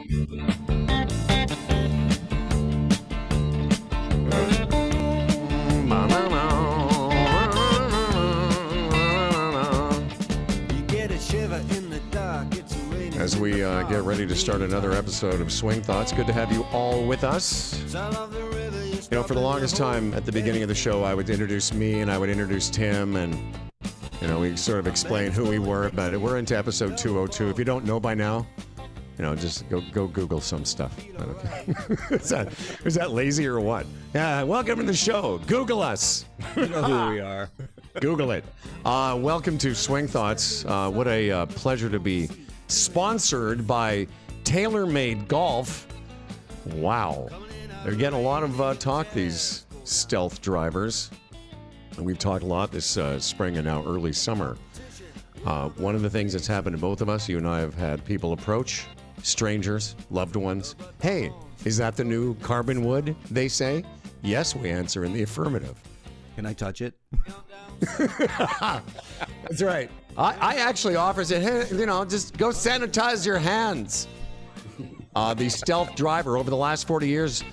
As we get ready to start another episode of Swing Thoughts, good to have you all with us. You know, for the longest time at the beginning of the show, I would introduce me and I would introduce Tim, and you know, we sort of explain who we were. But we're into episode 202. If you don't know by now, you know, just go Google some stuff. Is that lazy or what? Yeah, welcome to the show. Google us. You know who we are. Google it. Welcome to Swing Thoughts. What a pleasure to be sponsored by TaylorMade Golf. Wow. They're getting a lot of talk, these stealth drivers. And we've talked a lot this spring and now early summer. One of the things that's happened to both of us, you and I have had people approach, strangers, loved ones. Hey, is that the new carbon wood, they say? Yes, we answer in the affirmative. Can I touch it? That's right. I actually offer it, hey, you know, just go sanitize your hands. The stealth driver, over the last 40 years,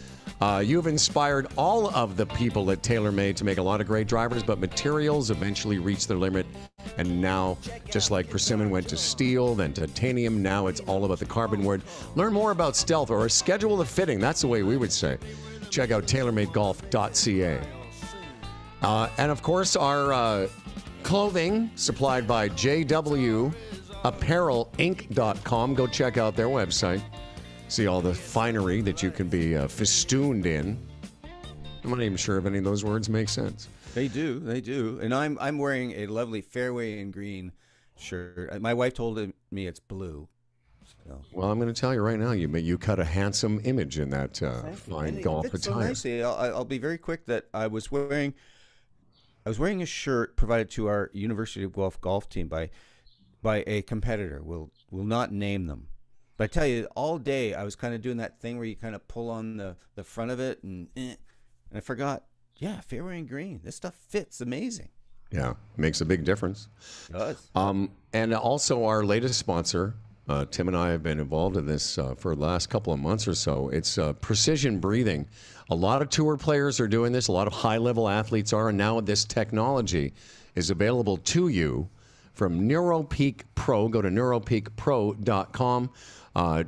you've inspired all of the people at TaylorMade to make a lot of great drivers, but materials eventually reach their limit. And now, just like persimmon went to steel, then titanium, now it's all about the carbon wood. Learn more about stealth or schedule the fitting. That's the way we would say. Check out TaylorMadeGolf.ca. And of course, our clothing supplied by JW Apparel Inc.com. Go check out their website. See all the finery that you can be festooned in. I'm not even sure if any of those words make sense. They do. And I'm wearing a lovely fairway and green shirt. My wife told me it's blue. So. Well, I'm going to tell you right now, you cut a handsome image in that fine golf attire. So nicely. I'll be very quick that I was wearing a shirt provided to our University of Guelph golf team by a competitor. We'll not name them. But I tell you, all day I was kind of doing that thing where you kind of pull on the front of it and I forgot, yeah, fairway and green. This stuff fits amazing. Yeah, makes a big difference. It does. And also our latest sponsor, Tim and I have been involved in this for the last couple of months or so. It's precision breathing. A lot of tour players are doing this. A lot of high-level athletes are. And now this technology is available to you from Neuropeak Pro. Go to neuropeakpro.com.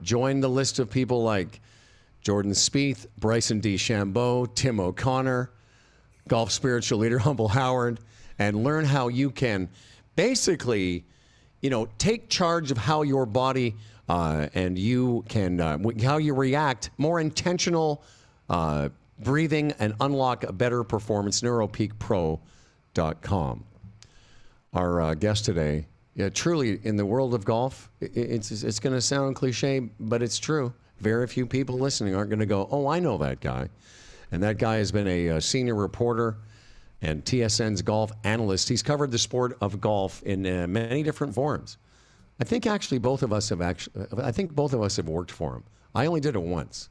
Join the list of people like Jordan Spieth, Bryson DeChambeau, Tim O'Connor, golf spiritual leader Humble Howard, and learn how you can basically, you know, take charge of how your body and you can, how you react, more intentional breathing, and unlock a better performance. Neuropeakpro.com. Our guest today, yeah, truly in the world of golf, it's going to sound cliche, but it's true. Very few people listening aren't going to go, oh, I know that guy. And that guy has been a senior reporter and TSN's golf analyst. He's covered the sport of golf in many different forms. I think actually both of us have worked for him. I only did it once.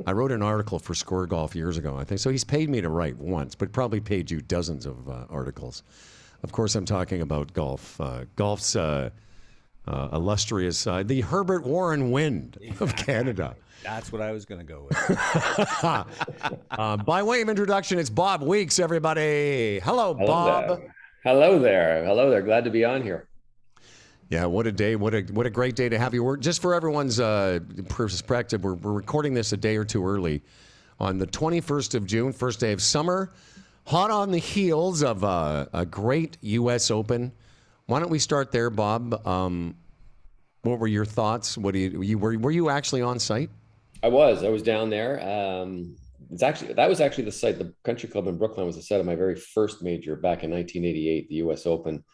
I wrote an article for Score Golf years ago, I think. So he's paid me to write once, but probably paid you dozens of articles. Of course, I'm talking about golf. Golf's illustrious side, the Herbert Warren Wind of Canada. That's what I was going to go with. By way of introduction, it's Bob Weeks, everybody. Hello, Bob. Hello there. Glad to be on here. Yeah, what a day. What a great day to have you. Just for everyone's perspective, we're recording this a day or two early on the 21st of June, first day of summer, hot on the heels of a great U.S. Open. Why don't we start there, Bob? What were your thoughts? Were you actually on site? I was down there. That was actually the site. The Country Club in Brooklyn was the site of my very first major back in 1988, the U.S. Open.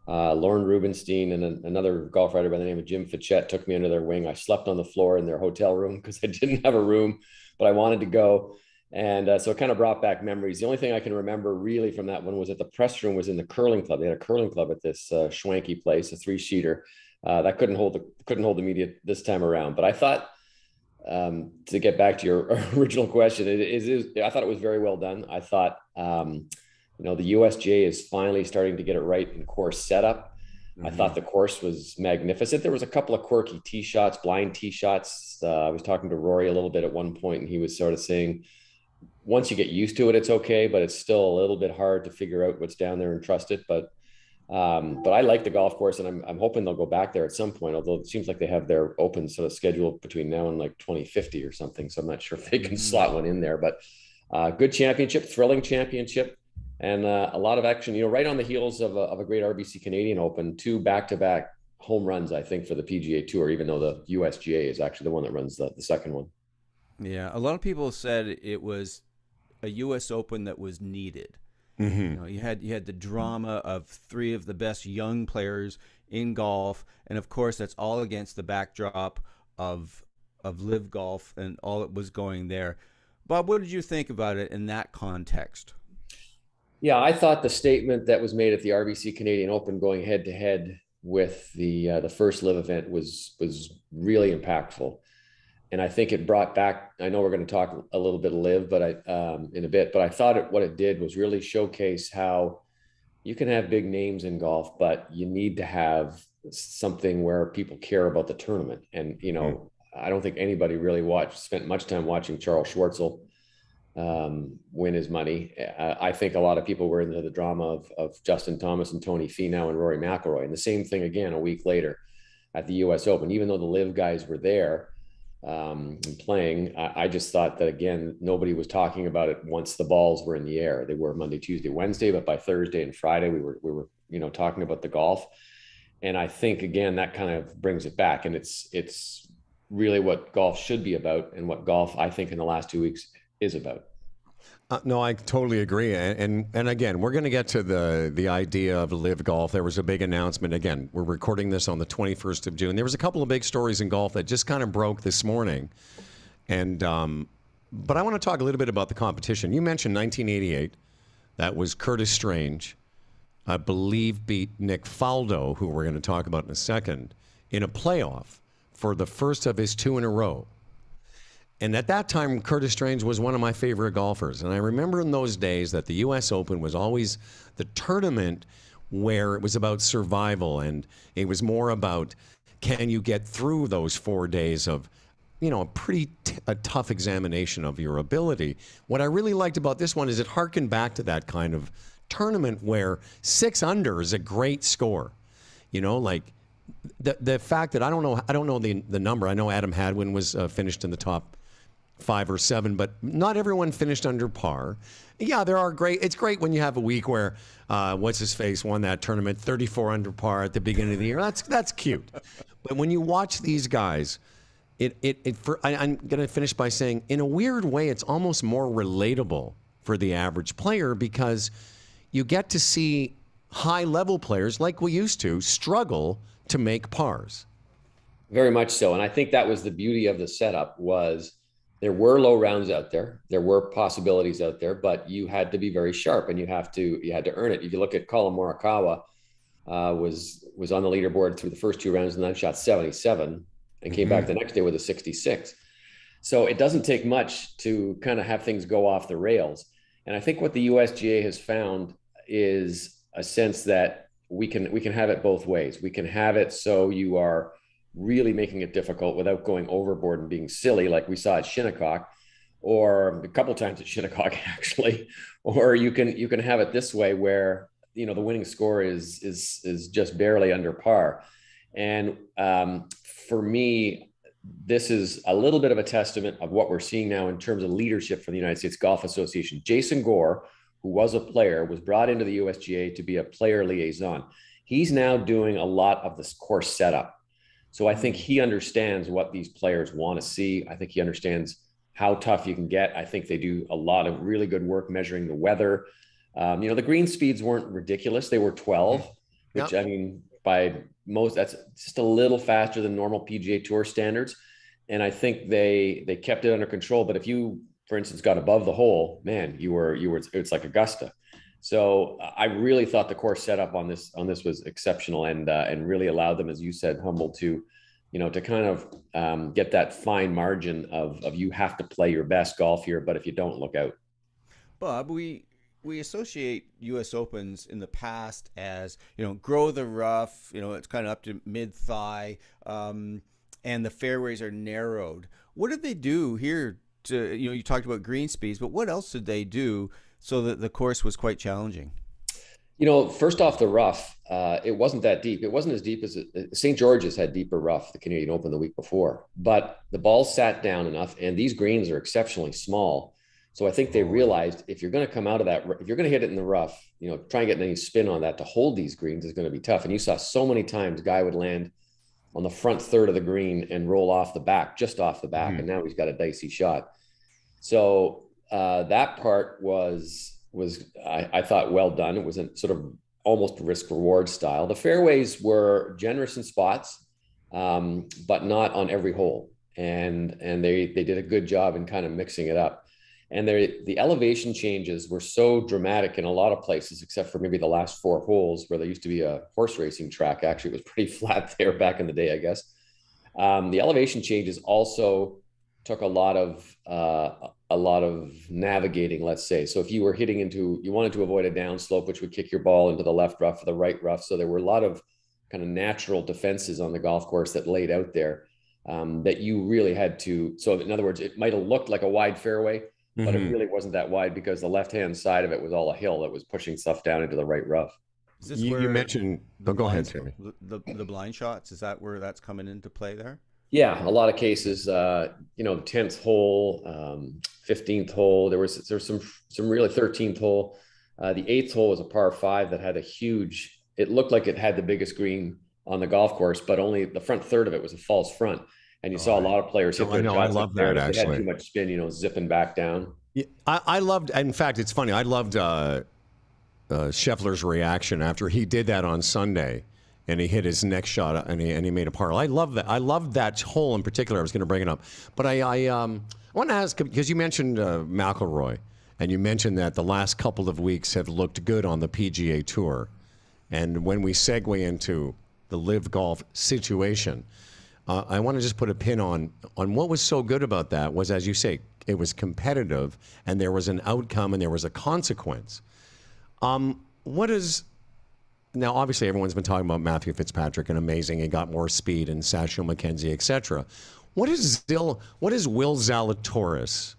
Lauren Rubenstein and another golf writer by the name of Jim Fichette took me under their wing. I slept on the floor in their hotel room because I didn't have a room, but I wanted to go. And so it kind of brought back memories. The only thing I can remember really from that one was that the press room was in the curling club. They had a curling club at this schwanky place, a 3-sheeter. That couldn't hold the media this time around. But I thought, to get back to your original question, I thought it was very well done. I thought, the USGA is finally starting to get it right in course setup. I thought the course was magnificent. There was a couple of quirky tee shots, blind tee shots. I was talking to Rory a little bit at one point, and he was sort of saying, once you get used to it, it's okay, but it's still a little bit hard to figure out what's down there and trust it. But I like the golf course, and I'm hoping they'll go back there at some point, although it seems like they have their open sort of scheduled between now and like 2050 or something. So I'm not sure if they can slot one in there, but good championship, thrilling championship. And a lot of action, right on the heels of a great RBC Canadian Open, 2 back-to-back home runs, I think, for the PGA Tour, even though the USGA is actually the one that runs the second one. Yeah, a lot of people said it was a U.S. Open that was needed. You had the drama of 3 of the best young players in golf, and of course that's all against the backdrop of LIV Golf and all that was going there. Bob, what did you think about it in that context? Yeah, I thought the statement that was made at the RBC Canadian Open going head to head with the first LIV event was really impactful. And I think it brought back, I know we're going to talk a little bit of LIV, but in a bit, but I thought what it did was really showcase how you can have big names in golf, but you need to have something where people care about the tournament. And, I don't think anybody really spent much time watching Charles Schwartzel win his money. I think a lot of people were into the drama of Justin Thomas and Tony Finau and Rory McIlroy. And the same thing again a week later at the US Open, even though the LIV guys were there and playing, I just thought that, again, nobody was talking about it once the balls were in the air. They were Monday, Tuesday, Wednesday, but by Thursday and Friday, we were talking about the golf. And I think, again, that kind of brings it back. And it's really what golf should be about, and what golf, I think, in the last 2 weeks is about. No, I totally agree. And again, we're going to get to the idea of LIV Golf. There was a big announcement. Again, we're recording this on the 21st of June. There was a couple of big stories in golf that just kind of broke this morning. And but I want to talk a little bit about the competition. You mentioned 1988. That was Curtis Strange, I believe, beat Nick Faldo, who we're going to talk about in a second, in a playoff for the first of his 2 in a row. And at that time, Curtis Strange was one of my favorite golfers. And I remember in those days that the U.S. Open was always the tournament where it was about survival. And it was more about, can you get through those 4 days of, a tough examination of your ability. What I really liked about this one is it harkened back to that kind of tournament where 6 under is a great score. Like the fact that I don't know the number. I know Adam Hadwin was finished in the top 5 or 7, but not everyone finished under par. Yeah, it's great when you have a week where what's his face won that tournament 34 under par at the beginning of the year. That's cute. But when you watch these guys, I'm going to finish by saying, in a weird way, it's almost more relatable for the average player, because you get to see high level players like we used to struggle to make pars. Very much so. And I think that was the beauty of the setup, was there were low rounds out there. There were possibilities out there, but you had to be very sharp, and you had to earn it. If you look at Colin Morikawa, was on the leaderboard through the first 2 rounds and then shot 77 and came back the next day with a 66. So it doesn't take much to kind of have things go off the rails. And I think what the USGA has found is a sense that we can have it both ways. We can have it so you are really making it difficult without going overboard and being silly, like we saw at Shinnecock, or a couple times at Shinnecock actually. Or you can have it this way, where the winning score is just barely under par. And for me, this is a little bit of a testament of what we're seeing now in terms of leadership for the United States Golf Association. Jason Gore, who was a player, was brought into the USGA to be a player liaison. He's now doing a lot of this course setup. So I think he understands what these players want to see. I think he understands how tough you can get. I think they do a lot of really good work measuring the weather. The green speeds weren't ridiculous. They were 12, which, I mean, by most, that's just a little faster than normal PGA Tour standards. And I think they kept it under control. But if you, for instance, got above the hole, man, it's like Augusta. So I really thought the course setup on this was exceptional, and really allowed them, as you said, Humble, to kind of get that fine margin of you have to play your best golf here, but if you don't, look out. Bob, we we associate U.S. Opens in the past as, grow the rough, it's kind of up to mid-thigh, and the fairways are narrowed. What did they do here to, you talked about green speeds, but what else did they do so that the course was quite challenging? First off, the rough, it wasn't that deep. It wasn't as deep as St. George's had deeper rough, the Canadian Open the week before, but the ball sat down enough, and these greens are exceptionally small. So I think they realized if you're going to come out of that, if you're going to hit it in the rough, try and get any spin on that to hold these greens is going to be tough. And you saw so many times guy would land on the front third of the green and roll off the back, just off the back. And now he's got a dicey shot. So that part was I thought well done. It was a sort of almost risk reward style. The fairways were generous in spots, but not on every hole. And they did a good job in kind of mixing it up. And the elevation changes were so dramatic in a lot of places, except for maybe the last 4 holes where there used to be a horse racing track. Actually, it was pretty flat there back in the day, I guess. The elevation changes also took a lot of navigating, let's say. So if you were you wanted to avoid a downslope, which would kick your ball into the left rough or the right rough. So there were a lot of kind of natural defenses on the golf course that laid out there that you really had to. So in other words, it might have looked like a wide fairway, but it really wasn't that wide because the left-hand side of it was all a hill that was pushing stuff down into the right rough. Is this you mentioned, go ahead, Sammy. The blind shots, is that where that's coming into play there? Yeah, a lot of cases, the 10th hole, 15th hole, there's some really 13th hole. The 8th hole was a par 5 that had it looked like it had the biggest green on the golf course, but only the front third of it was a false front. And you saw a lot of players hit their shots. I love that, actually. They had too much spin, zipping back down. Yeah, I loved, in fact, it's funny, I loved Scheffler's reaction after he did that on Sunday. And he hit his next shot, and he made a par. I love that. I loved that hole in particular. I was going to bring it up, but I want to ask, because you mentioned McIlroy, and you mentioned that the last couple of weeks have looked good on the PGA Tour, and when we segue into the LIV Golf situation, I want to just put a pin on what was so good about that was, as you say, it was competitive, and there was an outcome, and there was a consequence. Now, obviously, everyone's been talking about Matthew Fitzpatrick and amazing. He got more speed and Sasho McKenzie, etc. What is Will Zalatoris?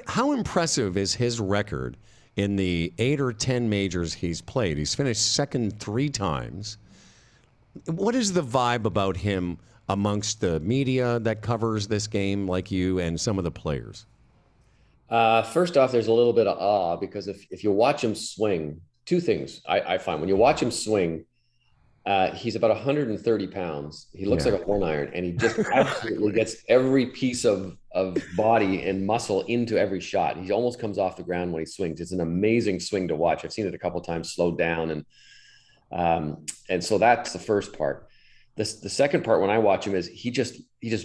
How impressive is his record in the 8 or 10 majors he's played? He's finished second 3 times. What is the vibe about him amongst the media that covers this game, like you and some of the players? First off, there's a little bit of awe because if you watch him swing. 2 things I find when you watch him swing, he's about 130 pounds. He looks like a horn iron, and he just absolutely gets every piece of body and muscle into every shot. He almost comes off the ground when he swings. It's an amazing swing to watch. I've seen it a couple of times slowed down, and so that's the first part. The second part when I watch him is he just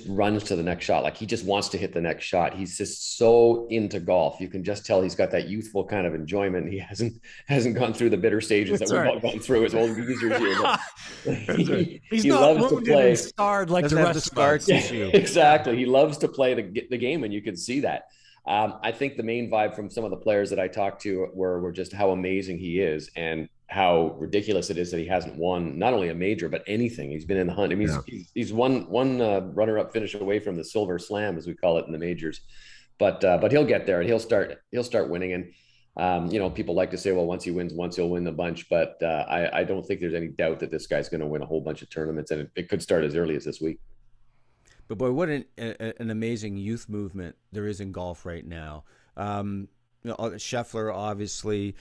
runs to the next shot. Like he just wants to hit the next shot. He's just so into golf. You can just tell he's got that youthful kind of enjoyment. He hasn't gone through the bitter stages that we've all gone through as old users here. He loves to play. Scarred like the rest of us. Exactly. He loves to play the game, and you can see that. I think the main vibe from some of the players that I talked to were just how amazing he is and how ridiculous it is that he hasn't won not only a major but anything. He's been in the hunt. I mean, he's one runner-up finish away from the Silver Slam, as we call it in the majors. But he'll get there, and he'll start winning. And people like to say, well, once he wins once, he'll win the bunch. But I don't think there's any doubt that this guy's going to win a whole bunch of tournaments, and it could start as early as this week. But boy, what an amazing youth movement there is in golf right now. Scheffler, obviously,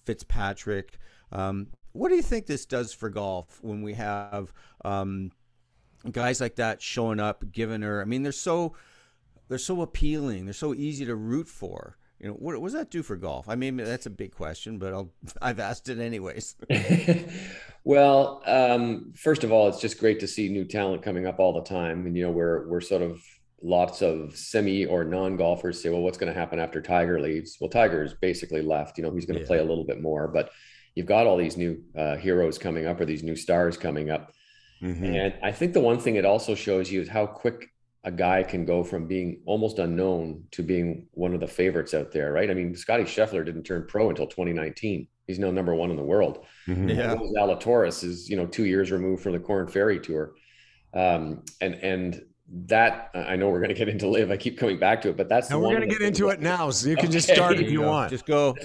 Fitzpatrick. What do you think this does for golf when we have guys like that showing up, giving her? I mean, they're so appealing. They're so easy to root for. What does that do for golf? I mean, that's a big question, but I've asked it anyways. Well, first of all, it's just great to see new talent coming up all the time. And, we're sort of lots of semi or non-golfers say, well, what's going to happen after Tiger leaves? Well, Tiger's basically left, he's going to play a little bit more, but you've got all these new heroes coming up or these new stars coming up. Mm-hmm. And I think the one thing it also shows you is how quick a guy can go from being almost unknown to being one of the favorites out there, right? I mean, Scotty Scheffler didn't turn pro until 2019. He's now #1 in the world. Yeah. Zalatoris is, 2 years removed from the Corn Ferry Tour. And that, I know we're going to get into LIV. I keep coming back to it, but that's we're going to get into it now, so you can just start if you want. Just go.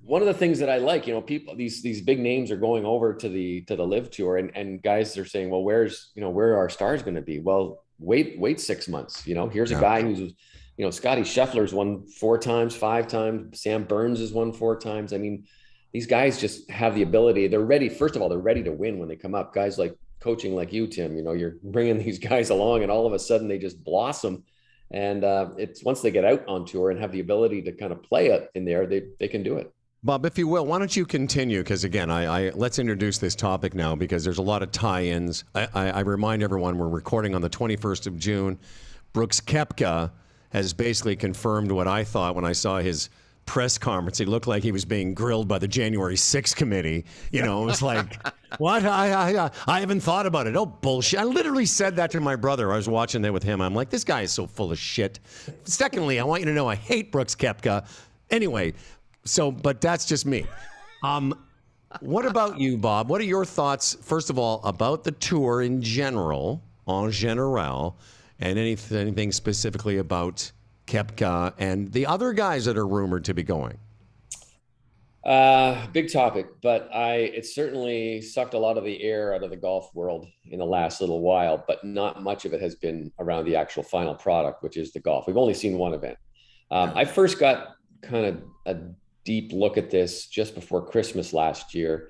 One of the things that I like, people, these big names are going over to the LIV Tour, and guys are saying, well, where are our stars going to be? Well, wait 6 months. Here's a guy who's, Scotty Scheffler's won 4 times, 5 times. Sam Burns has won 4 times. I mean, these guys just have the ability. They're ready. First of all, they're ready to win when they come up. Guys like coaching like you, Tim, you're bringing these guys along, and all of a sudden they just blossom. And it's once they get out on tour and have the ability to kind of play it in there, they can do it. Bob, if you will, why don't you continue? Because again, let's introduce this topic now, because there's a lot of tie-ins. I remind everyone we're recording on the 21st of June. Brooks Koepka has basically confirmed what I thought when I saw his press conference. He looked like he was being grilled by the January 6th committee. It was like, what? I haven't thought about it. Oh, bullshit. I literally said that to my brother. I was watching that with him. I'm like, this guy is so full of shit. Secondly, I want you to know I hate Brooks Koepka. Anyway, but that's just me. What about you, Bob? What are your thoughts, first of all, about the tour in general, en general, and anything specifically about Koepka and the other guys that are rumored to be going? Big topic, but it certainly sucked a lot of the air out of the golf world in the last little while, but not much of it has been around the actual final product, which is the golf. We've only seen one event. I first got kind of a deep look at this just before Christmas last year.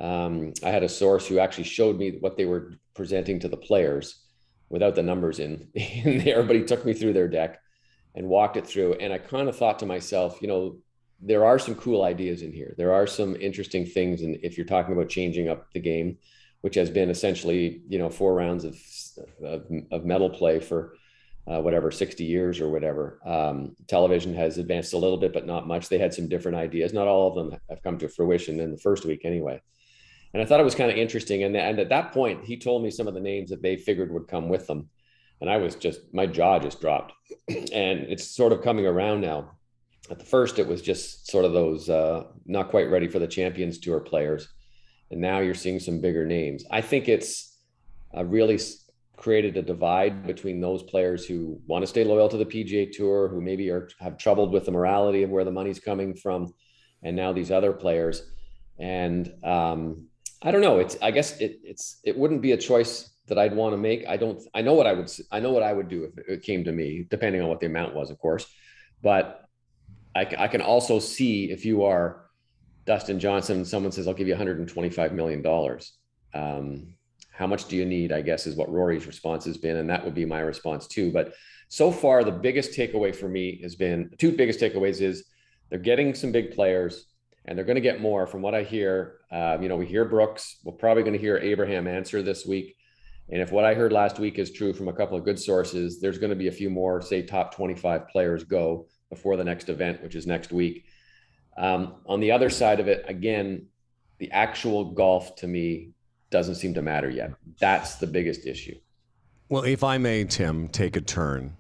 I had a source who actually showed me what they were presenting to the players without the numbers in there, but he took me through their deck and walked it through. And I kind of thought to myself, there are some cool ideas in here. There are some interesting things. And if you're talking about changing up the game, which has been essentially, 4 rounds of medal play for 60 years or whatever. Television has advanced a little bit, but not much. They had some different ideas. Not all of them have come to fruition in the first week anyway. And I thought it was kind of interesting. And at that point, he told me some of the names that they figured would come with them. And my jaw just dropped. And it's sort of coming around now. At the first, it was just sort of those not quite ready for the Champions Tour players. And now you're seeing some bigger names. I think it's really created a divide between those players who want to stay loyal to the PGA Tour, who maybe have troubled with the morality of where the money's coming from, and now these other players. And I don't know. I guess it wouldn't be a choice that I'd want to make. I know what I would do if it came to me, depending on what the amount was, of course. But I can also see, if you are Dustin Johnson and someone says, I'll give you $125 million. How much do you need, I guess, is what Rory's response has been. And that would be my response too. But so far, the biggest takeaway for me has been, 2 biggest takeaways is they're getting some big players, and they're going to get more from what I hear. We hear Brooks. We're probably going to hear Abraham answer this week. And if what I heard last week is true from a couple of good sources, there's going to be a few more, say, top 25 players go before the next event, which is next week. On the other side of it, again, the actual golf to me doesn't seem to matter yet. That's the biggest issue. Well, if I may, Tim, take a turn.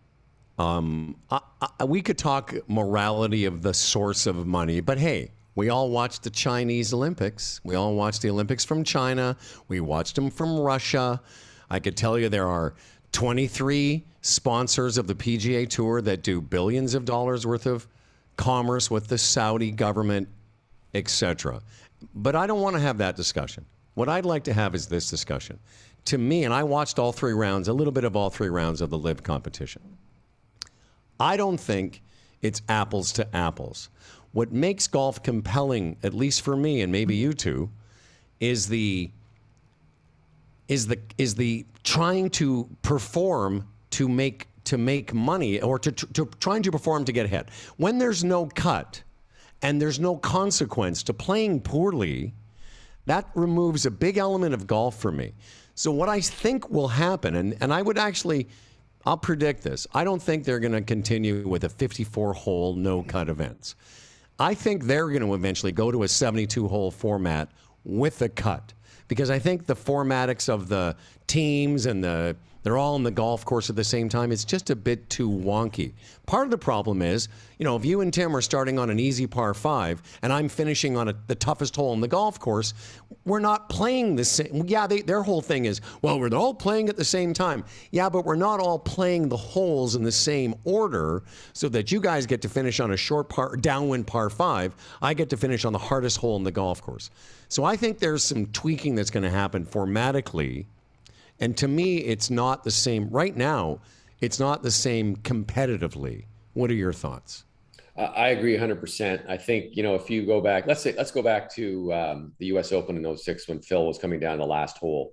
We could talk morality of the source of money, but hey, we all watched the Chinese Olympics. We all watched the Olympics from China. We watched them from Russia. I could tell you there are 23 sponsors of the PGA Tour that do billions of dollars worth of commerce with the Saudi government, etc. But I don't want to have that discussion. What I'd like to have is this discussion. To me, and I watched all 3 rounds, a little bit of all 3 rounds of the LIV competition. I don't think it's apples to apples. What makes golf compelling, at least for me and maybe you two, is the trying to perform to make money, or to trying to perform to get ahead. When there's no cut and there's no consequence to playing poorly, that removes a big element of golf for me. So what I think will happen, and I would actually, I'll predict this. I don't think they're going to continue with a 54-hole no-cut events. I think they're going to eventually go to a 72-hole format with a cut. because I think the formatics of the teams and they're all on the golf course at the same time. It's just a bit too wonky. Part of the problem is, if you and Tim are starting on an easy par 5 and I'm finishing on the toughest hole in the golf course, we're not playing the same. Yeah, their whole thing is, well, we're all playing at the same time. Yeah, but we're not all playing the holes in the same order so that you guys get to finish on a short downwind par 5. I get to finish on the hardest hole in the golf course. So I think there's some tweaking that's going to happen formatically. And to me, it's not the same. Right now, it's not the same competitively. What are your thoughts? I agree 100%. I think, if you go back, let's go back to the U.S. Open in 2006 when Phil was coming down the last hole.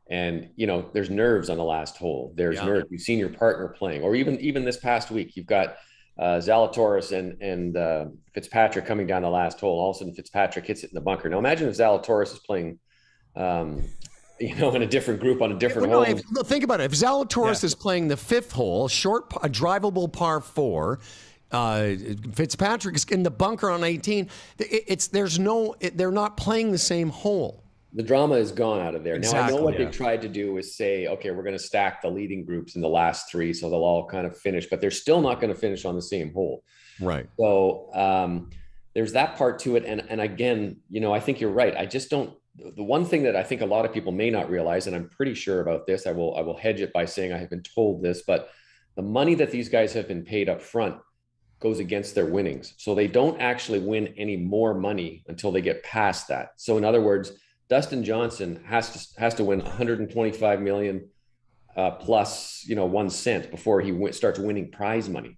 And, there's nerves on the last hole. There's nerves. You've seen your partner playing. Or even this past week, you've got Zalatoris and Fitzpatrick coming down the last hole. All of a sudden, Fitzpatrick hits it in the bunker. Now, imagine if Zalatoris is playing in a different group on a different hole. Think about it. If Zalatoris is playing the 5th hole, a drivable par 4, Fitzpatrick's in the bunker on 18. They're not playing the same hole. The drama is gone out of there. Exactly, now, I know what they've tried to do is say, okay, we're going to stack the leading groups in the last 3, so they'll all kind of finish, but they're still not going to finish on the same hole. Right. So there's that part to it. And again, I think you're right. I just don't. The one thing that I think a lot of people may not realize, and I'm pretty sure about this, I will hedge it by saying I have been told this, but the money that these guys have been paid up front goes against their winnings. So they don't actually win any more money until they get past that. So in other words, Dustin Johnson has to win 125 million plus 1 cent before he starts winning prize money.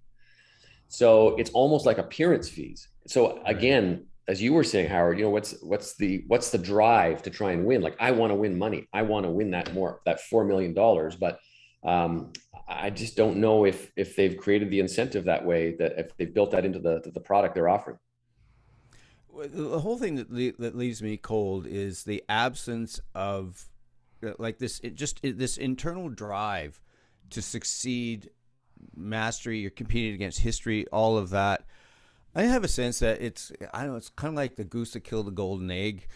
So it's almost like appearance fees. So again, as you were saying, Howard, what's the drive to try and win? Like, I want to win money. I want to win that $4 million. But I just don't know if they've created the incentive that way, that if they've built that into the product they're offering. The whole thing that leaves me cold is the absence of this internal drive to succeed, mastery. You're competing against history, all of that. I have a sense that it's kind of like the goose that killed the golden egg,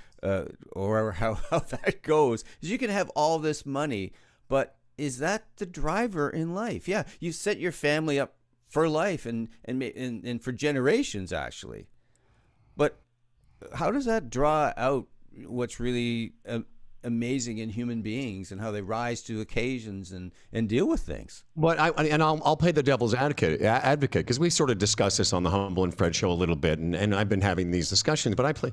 or how that goes. Is you can have all this money, but is that the driver in life? Yeah, you set your family up for life and for generations, actually. But how does that draw out what's really amazing in human beings and how they rise to occasions and deal with things? But I'll play the devil's advocate because we sort of discussed this on the Humble and Fred show a little bit, and I've been having these discussions. But I play,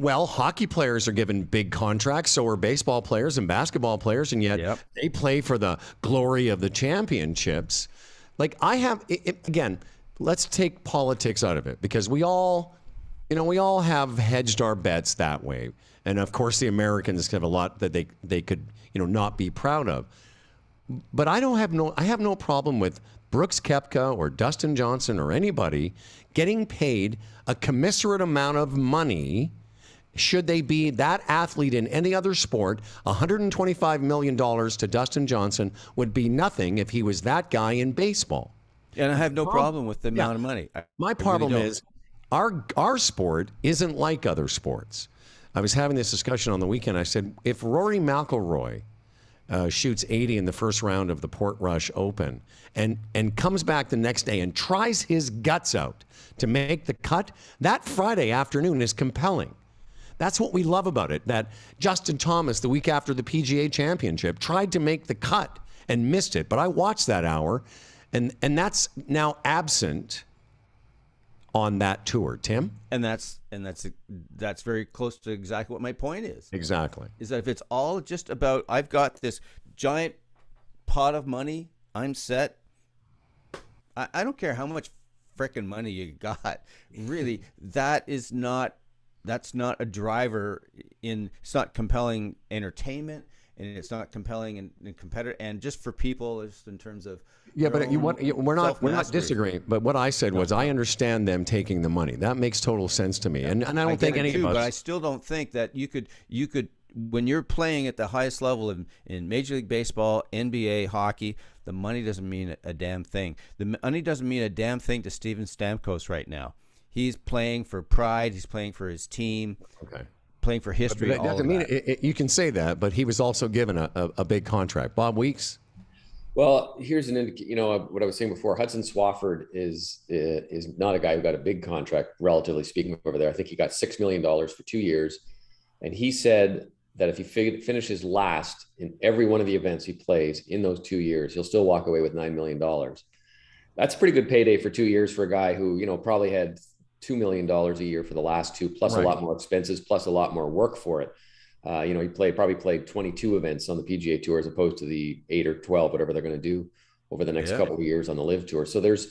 hockey players are given big contracts, so are baseball players and basketball players, and yet they play for the glory of the championships. Like again, let's take politics out of it, because we all have hedged our bets that way. And of course, the Americans have a lot that they could, not be proud of. But I have no problem with Brooks Koepka or Dustin Johnson or anybody getting paid a commensurate amount of money. Should they be that athlete in any other sport, $125 million to Dustin Johnson would be nothing if he was that guy in baseball. And I have no problem with the amount of money. My problem is our sport isn't like other sports. I was having this discussion on the weekend. I said, if Rory McIlroy shoots 80 in the first round of the Portrush Open and comes back the next day and tries his guts out to make the cut, that Friday afternoon is compelling. That's what we love about it, that Justin Thomas, the week after the PGA Championship, tried to make the cut and missed it. But I watched that hour, and that's now absent on that tour, Tim. And that's very close to exactly what my point is. Exactly. Is that if it's all just about, I've got this giant pot of money, I'm set. I don't care how much frickin' money you got. Really, that's not a driver it's not compelling entertainment, and it's not compelling and competitor, and just for people, just in terms of but we're not disagreeing. But what I said was, I understand them taking the money. That makes total sense to me, and I don't think any of us. But I still don't think that you could when you're playing at the highest level in Major League Baseball, NBA, hockey, the money doesn't mean a damn thing. The money doesn't mean a damn thing to Steven Stamkos right now. He's playing for pride. He's playing for his team. Okay. playing for history. But that, I mean, you can say that, but he was also given a big contract. Bob Weeks. Well, here's an indication. What I was saying before. Hudson Swafford is not a guy who got a big contract, relatively speaking, over there. I think he got $6 million for 2 years, and he said that if he finishes last in every one of the events he plays in those 2 years, he'll still walk away with $9 million. That's a pretty good payday for 2 years for a guy who, probably had $2 million a year for the last two, plus a lot more expenses, plus a lot more work for it. He probably played 22 events on the PGA Tour as opposed to the 8 or 12, whatever they're going to do over the next couple of years on the LIV Tour. So there's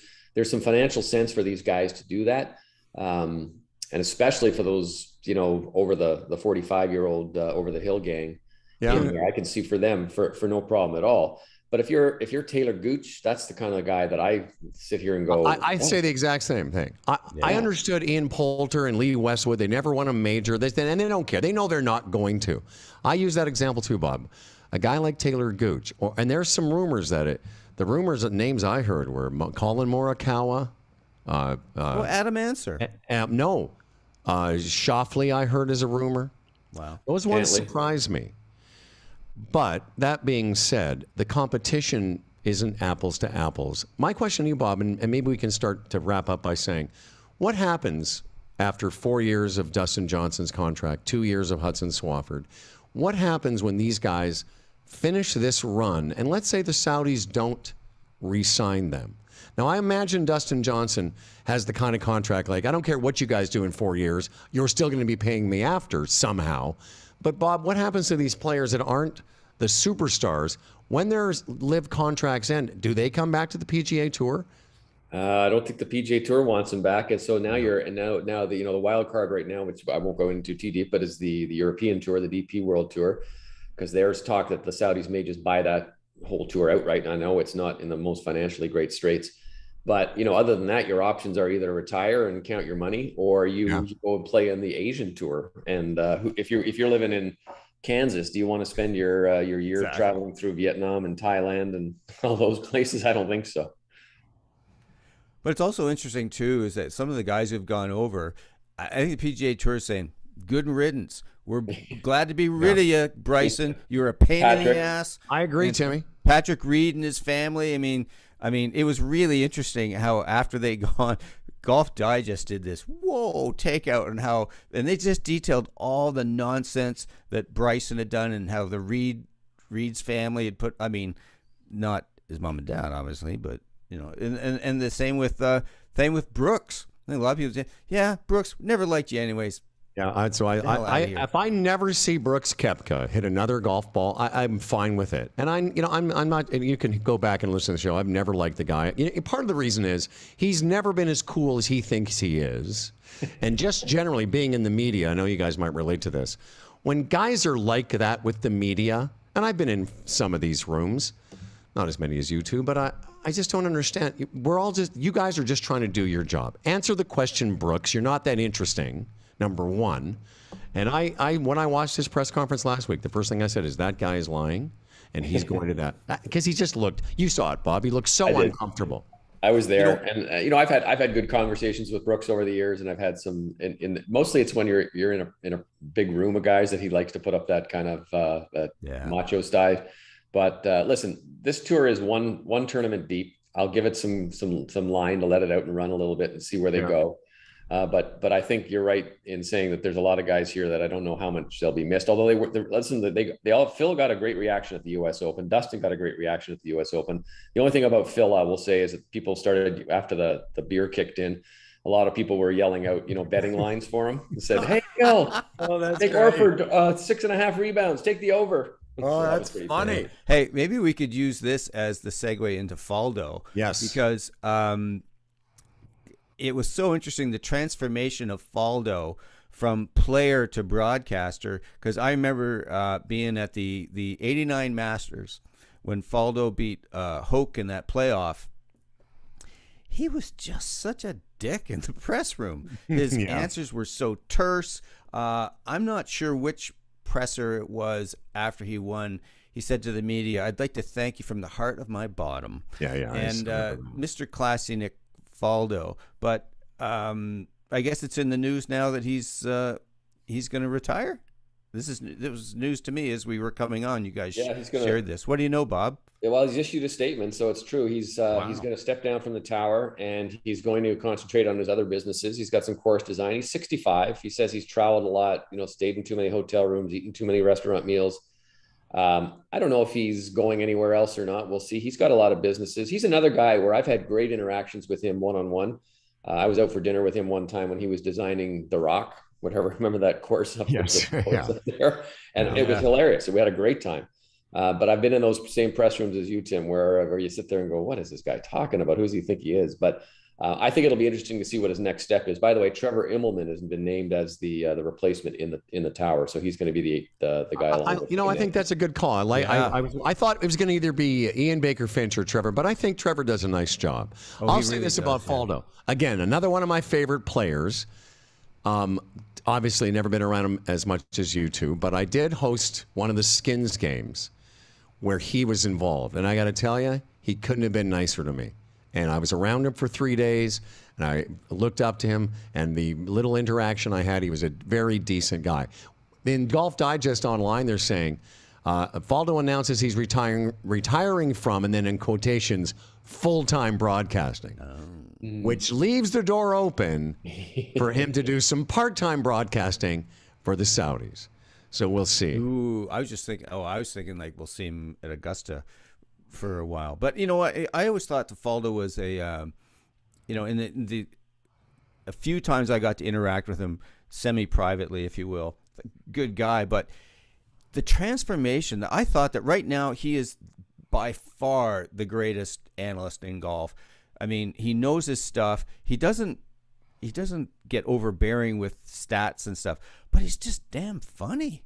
some financial sense for these guys to do that. And especially for those, over the 45-year-old over the hill gang. Yeah, I can see for them for no problem at all. But if you're Taylor Gooch, that's the kind of guy that I sit here and go. I say the exact same thing. I understood Ian Poulter and Lee Westwood. They never won a major, and they don't care. They know they're not going to. I use that example too, Bob. A guy like Taylor Gooch, and there's some rumors that the names I heard were Colin Morikawa. Adam Answer. No. Shoffley, I heard, is a rumor. Wow. Those ones surprise me. But that being said, the competition isn't apples to apples. My question to you, Bob, and maybe we can start to wrap up by saying, what happens after 4 years of Dustin Johnson's contract, 2 years of Hudson Swafford? What happens when these guys finish this run, and let's say the Saudis don't re-sign them? Now, I imagine Dustin Johnson has the kind of contract like, I don't care what you guys do in 4 years, you're still going to be paying me after somehow. But, Bob, what happens to these players that aren't the superstars when their LIV contracts end? Do they come back to the PGA Tour? I don't think the PGA Tour wants them back, and so now now the the wild card right now, which I won't go into too deep, but is the European Tour, the DP World Tour, because there's talk that the Saudis may just buy that whole tour outright. And I know it's not in the most financially great straits. But, other than that, your options are either retire and count your money, or you go and play on the Asian tour. And if you're living in Kansas, do you want to spend your year traveling through Vietnam and Thailand and all those places? I don't think so. But it's also interesting, too, is that some of the guys who've gone over, I think the PGA Tour is saying, good riddance. We're glad to be rid of you, Bryson. You're a pain in the ass. I agree, Timmy. Patrick Reed and his family, I mean, it was really interesting how after they gone, Golf Digest did this takeout and they just detailed all the nonsense that Bryson had done and how the Reed's family had put. Not his mom and dad, obviously, but and the same with Brooks. I think a lot of people say, "Yeah, Brooks never liked you, anyways." Yeah, so if I never see Brooks Koepka hit another golf ball, I'm fine with it. And I'm not. And you can go back and listen to the show. I've never liked the guy. Part of the reason is he's never been as cool as he thinks he is, and just generally being in the media. I know you guys might relate to this. When guys are like that with the media, and I've been in some of these rooms, not as many as you two, but I just don't understand. You guys are just trying to do your job. Answer the question, Brooks. You're not that interesting. Number one. And when I watched his press conference last week, the first thing I said is that guy is lying, and he's going to that because he just looked. You saw it, Bob. He looked so uncomfortable. I was there, and I've had good conversations with Brooks over the years, and I've had some. Mostly, it's when you're in a big room of guys that he likes to put up that kind of macho style. But listen, this tour is one tournament deep. I'll give it some line to let it out and run a little bit and see where they go. But I think you're right in saying that there's a lot of guys here that I don't know how much they'll be missed. Although Phil got a great reaction at the U.S. Open. Dustin got a great reaction at the U.S. Open. The only thing about Phil I will say is that people started after the beer kicked in. A lot of people were yelling out, betting lines for him and said, "Hey, Phil, take Orford 6.5 rebounds. Take the over." Oh, that's funny. Hey, maybe we could use this as the segue into Faldo. Yes, because it was so interesting, the transformation of Faldo from player to broadcaster, because I remember being at the 89 Masters when Faldo beat Hoke in that playoff. He was just such a dick in the press room. His answers were so terse. I'm not sure which presser it was after he won. He said to the media, "I'd like to thank you from the heart of my bottom." And Mr. Classy Nick Faldo, but I guess it's in the news now that he's going to retire. This was news to me as we were coming on. You guys shared this. What do you know, Bob? Well, he's issued a statement, so it's true. He's going to step down from the tower, and he's going to concentrate on his other businesses. He's got some course design. He's 65. He says he's traveled a lot, stayed in too many hotel rooms, eaten too many restaurant meals. I don't know if he's going anywhere else or not. We'll see. He's got a lot of businesses. He's another guy where I've had great interactions with him one-on-one. I was out for dinner with him one time when he was designing The Rock, whatever. Remember that course up, up there? And it was hilarious. We had a great time. But I've been in those same press rooms as you, Tim, where you sit there and go, what is this guy talking about? Who does he think he is? But I think it'll be interesting to see what his next step is. By the way, Trevor Immelman has been named as the replacement in the tower, so he's going to be the guy. I think that's a good call. I thought it was going to either be Ian Baker Finch or Trevor, but I think Trevor does a nice job. I'll say this about Faldo. Again, another one of my favorite players. Obviously, never been around him as much as you two, but I did host one of the Skins games where he was involved, and I got to tell you, he couldn't have been nicer to me. And I was around him for 3 days, and I looked up to him, and the little interaction I had, he was a very decent guy. In Golf Digest Online, they're saying, Faldo announces he's retiring from, and then in quotations, full-time broadcasting, which leaves the door open for him to do some part-time broadcasting for the Saudis. So we'll see. Ooh, I was thinking like we'll see him at Augusta for a while. But you know what? I always thought the Faldo was a a few times I got to interact with him semi-privately, if you will. Good guy, but the transformation, I thought that right now he is by far the greatest analyst in golf. I mean, he knows his stuff. He doesn't get overbearing with stats and stuff, but he's just damn funny.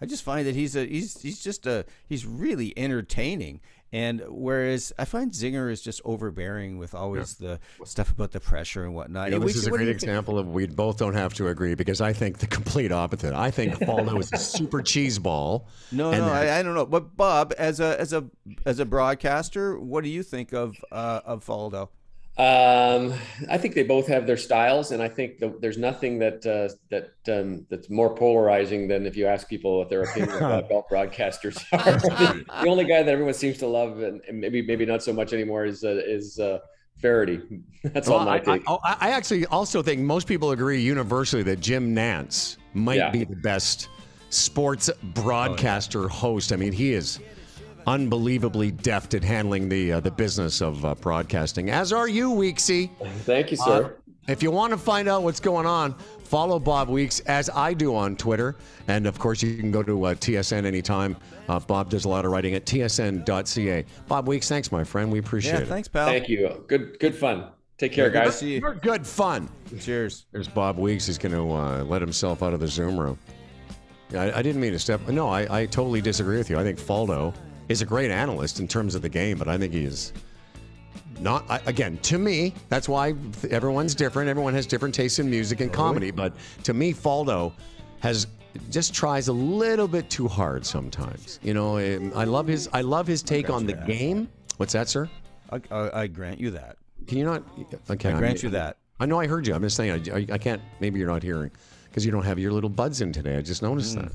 I just find that he's really entertaining. And whereas I find Zinger is just overbearing with always the stuff about the pressure and whatnot. This is a great example of we both don't have to agree, because I think the complete opposite. I think Faldo is a super cheese ball. I don't know. But Bob, as a broadcaster, what do you think of Faldo? I think they both have their styles, and I think there's nothing that's more polarizing than if you ask people what their opinion about golf broadcasters are. The only guy that everyone seems to love, and maybe not so much anymore, is Faraday. That's all my take. I actually also think most people agree universally that Jim Nantz might be the best sports broadcaster host. I mean, he is unbelievably deft at handling the business of broadcasting, as are you, Weeksy. Thank you, sir. If you want to find out what's going on, follow Bob Weeks, as I do, on Twitter. And, of course, you can go to TSN anytime. Bob does a lot of writing at tsn.ca. Bob Weeks, thanks, my friend. We appreciate it. Thanks, pal. Thank you. Good fun. Take care, guys. You're good fun. Cheers. There's Bob Weeks. He's going to let himself out of the Zoom room. I didn't mean to step. No, I totally disagree with you. I think Faldo is a great analyst in terms of the game, but I think he is not. Again, to me, that's why everyone's different. Everyone has different tastes in music and comedy, but to me, Faldo just tries a little bit too hard sometimes. I love his take on the game. What's that, sir? I grant you that. Can you not? Okay, I grant you that. I know I heard you. I'm just saying I can't. Maybe you're not hearing because you don't have your little buds in today. I just noticed that.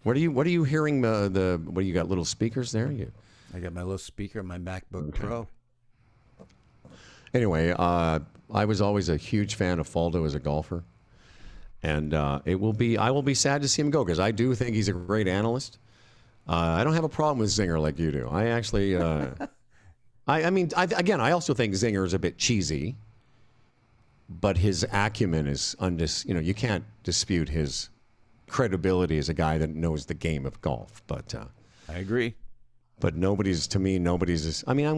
What are you hearing? What do you got? Little speakers there? I got my little speaker, my MacBook Pro. Anyway, I was always a huge fan of Faldo as a golfer, and I will be sad to see him go, because I do think he's a great analyst. I don't have a problem with Zinger like you do. I actually, I also think Zinger is a bit cheesy, but his acumen is you can't dispute his credibility as a guy that knows the game of golf. But I agree. But nobody's I mean,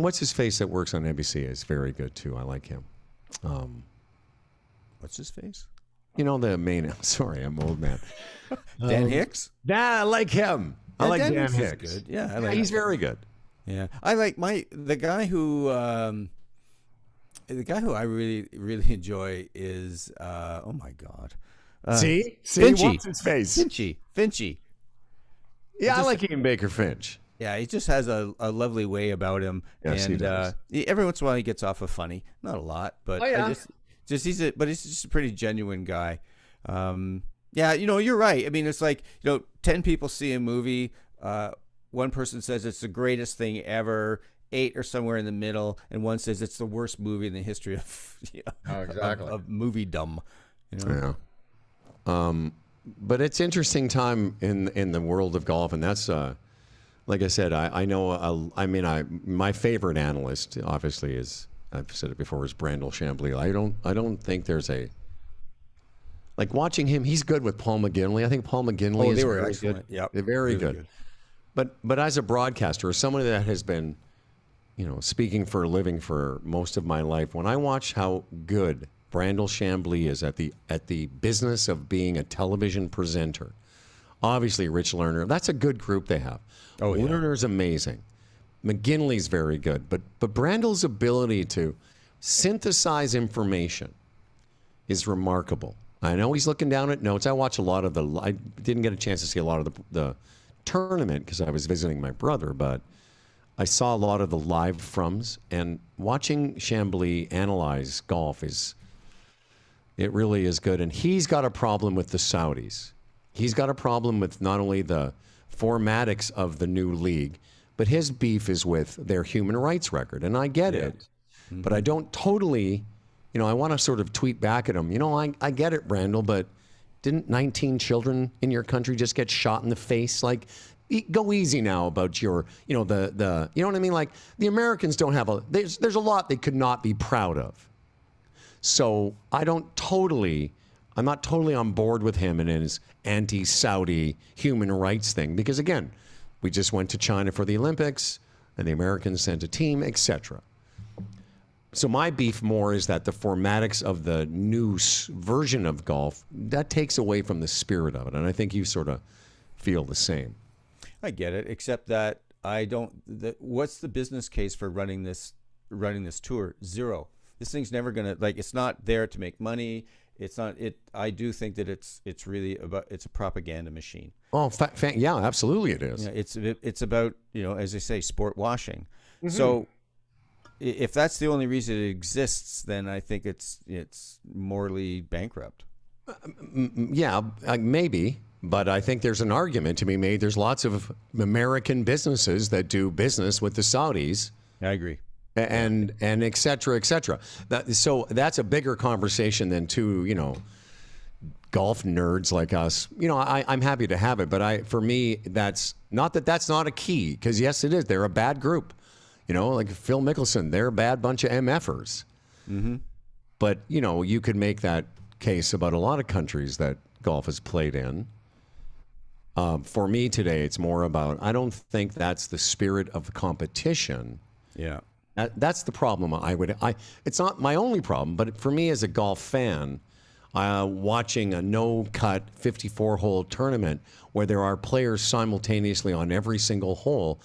what's his face that works on NBC is very good too. I like him. What's his face? The main. Sorry, I'm old man. Dan Hicks. Yeah, I like him. I like Dan Hicks. Good. Yeah, he's very good. Yeah, I like the guy who I really really enjoy is oh my God. See, Finchy. What's his face? Finchy. Yeah, I like Ian Baker Finch. Yeah, he just has a lovely way about him. Yes, and he does. Every once in a while he gets off of funny. Not a lot, but he's just a pretty genuine guy. Yeah, you're right. I mean, it's like, 10 people see a movie. One person says it's the greatest thing ever. 8 are somewhere in the middle, and one says it's the worst movie in the history of of moviedom. Yeah. But it's interesting time in the world of golf, and that's like I said, I know. My favorite analyst, obviously, is, I've said it before, is Brandel Chambly. I don't think there's a, like, watching him. He's good with Paul McGinley. I think Paul McGinley is very good. Yep. They're very really good. But as a broadcaster, as somebody that has been, speaking for a living for most of my life, when I watch how good Brandel Chambly is at the business of being a television presenter, obviously Rich Lerner, that's a good group they have. Oh, yeah. Lerner's amazing. McGinley's very good. But Brandel's ability to synthesize information is remarkable. I know he's looking down at notes. I watch a lot of I didn't get a chance to see a lot of the tournament because I was visiting my brother, but I saw a lot of the live froms, and watching Chambly analyze golf it really is good. And he's got a problem with the Saudis. He's got a problem with not only the formatics of the new league, but his beef is with their human rights record. And I get it, but I don't totally, I want to sort of tweet back at him. I get it, Brandel, but didn't 19 children in your country just get shot in the face? Like, go easy now about your, you know what I mean? Like, the Americans don't have there's a lot they could not be proud of. So I'm not totally on board with him and his anti-Saudi human rights thing, because again, we just went to China for the Olympics and the Americans sent a team, etc. So my beef more is that the formatics of the new version of golf, that takes away from the spirit of it. And I think you sort of feel the same. I get it, except that what's the business case for running this tour? Zero. This thing's never going to, it's not there to make money. It's not it. I do think that it's really it's a propaganda machine. Oh, yeah, absolutely it is. It's about, as they say, sport washing. Mm-hmm. So if that's the only reason it exists, then I think it's morally bankrupt. Yeah, maybe. But I think there's an argument to be made. There's lots of American businesses that do business with the Saudis. I agree. And et cetera, et cetera. So that's a bigger conversation than two, golf nerds like us. I'm happy to have it, but for me, that's not a key, because yes, it is. They're a bad group. Like Phil Mickelson, they're a bad bunch of MFers. Mm-hmm. But, you could make that case about a lot of countries that golf is played in. For me today, it's more about, I don't think that's the spirit of the competition. Yeah. That's the problem. It's not my only problem, but for me as a golf fan, watching a no-cut 54-hole tournament where there are players simultaneously on every single hole,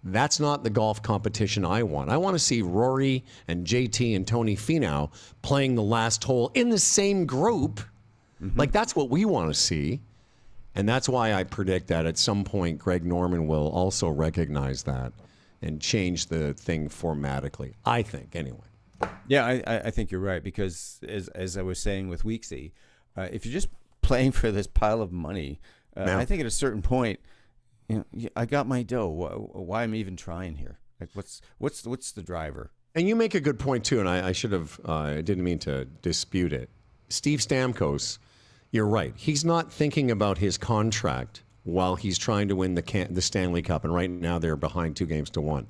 that's not the golf competition I want. I want to see Rory and JT and Tony Finau playing the last hole in the same group. Mm-hmm. Like, that's what we want to see. And that's why I predict that at some point Greg Norman will also recognize that and change the thing formatically, I think, anyway. Yeah, I think you're right, because as I was saying with Weeksy, if you're just playing for this pile of money, I think at a certain point, I got my dough. Why am I even trying here? Like, what's the driver? And you make a good point too, and I should have, I didn't mean to dispute it. Steve Stamkos, you're right. He's not thinking about his contract while he's trying to win the Stanley Cup, and right now they're behind 2-1.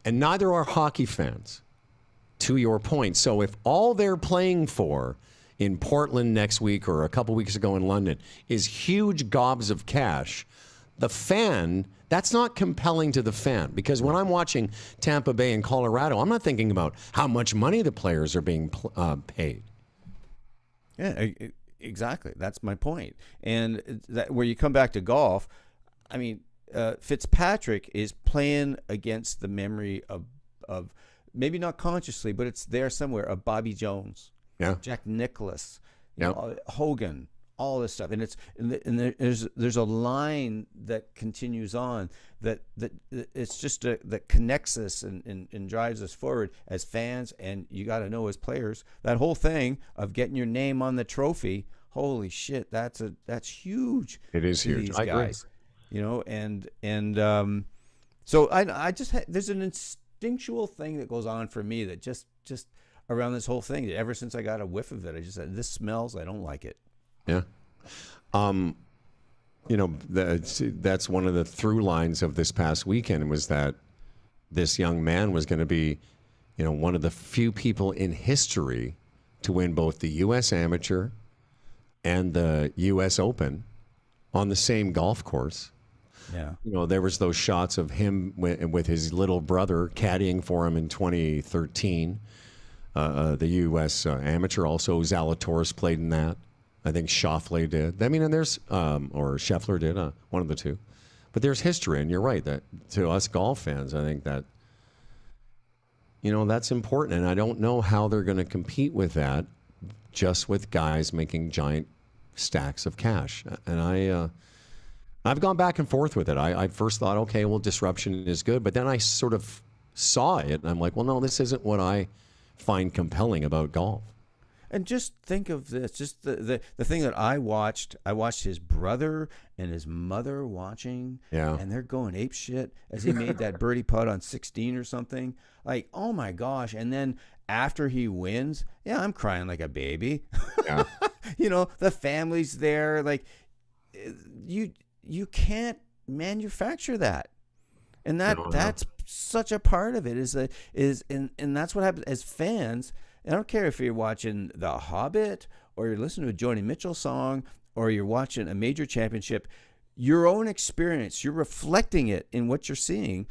And neither are hockey fans, to your point. So if all they're playing for in Portland next week or a couple weeks ago in London is huge gobs of cash, the fan, that's not compelling to the fan. Because when I'm watching Tampa Bay and Colorado, I'm not thinking about how much money the players are being paid. Yeah, exactly. That's my point. And where you come back to golf, I mean, Fitzpatrick is playing against the memory of maybe not consciously, but it's there somewhere, of Bobby Jones, Jack Nicklaus, Hogan, all this stuff. And there's a line that continues on that it's just that connects us and drives us forward as fans. And you got to know, as players, that whole thing of getting your name on the trophy holy shit, that's huge. It is to huge. These I agree. guys, you know, and so I just there's an instinctual thing that goes on for me that just around this whole thing. Ever since I got a whiff of it, I just said, this smells. I don't like it. Yeah. You know, that's one of the through lines of this past weekend was that this young man was going to be, you know, one of the few people in history to win both the U.S. Amateur and the U.S. Open on the same golf course. Yeah. You know, there was those shots of him with his little brother caddying for him in 2013. The U.S. Amateur also, Zalatoris played in that. I think Schauffele did. I mean, and there's, or Scheffler did, one of the two. But there's history, and you're right, that to us golf fans, I think that, you know, that's important. And I don't know how they're going to compete with that just with guys making giant stacks of cash. And I've gone back and forth with it. I first thought, okay, well, disruption is good. But then I sort of saw it, and I'm like, well, no, this isn't what I find compelling about golf. And just think of this, just the thing that I watched his brother and his mother watching, Yeah. and they're going ape shit as he made that birdie putt on 16 or something. Like, oh my gosh. And then after he wins, yeah, I'm crying like a baby. Yeah. You know, the family's there. Like, you can't manufacture that. And that's such a part of it and that's what happens as fans. I don't care if you're watching The Hobbit or you're listening to a Joni Mitchell song or you're watching a major championship, your own experience, you're reflecting it in what you're seeing.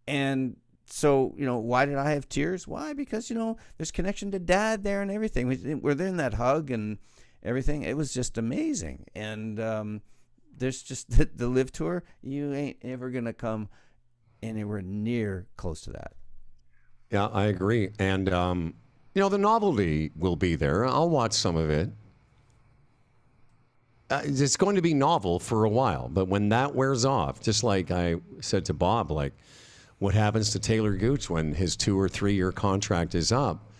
And so, you know, why did I have tears? Why? Because, you know, there's connection to Dad there and everything. We're there in that hug and everything. It was just amazing. And there's just the LIV Tour, you ain't ever going to come anywhere near close to that. Yeah, I agree. And, you know, the novelty will be there. I'll watch some of it. It's going to be novel for a while, but when that wears off, just like I said to Bob, like what happens to Taylor Gooch when his 2 or 3 year contract is up?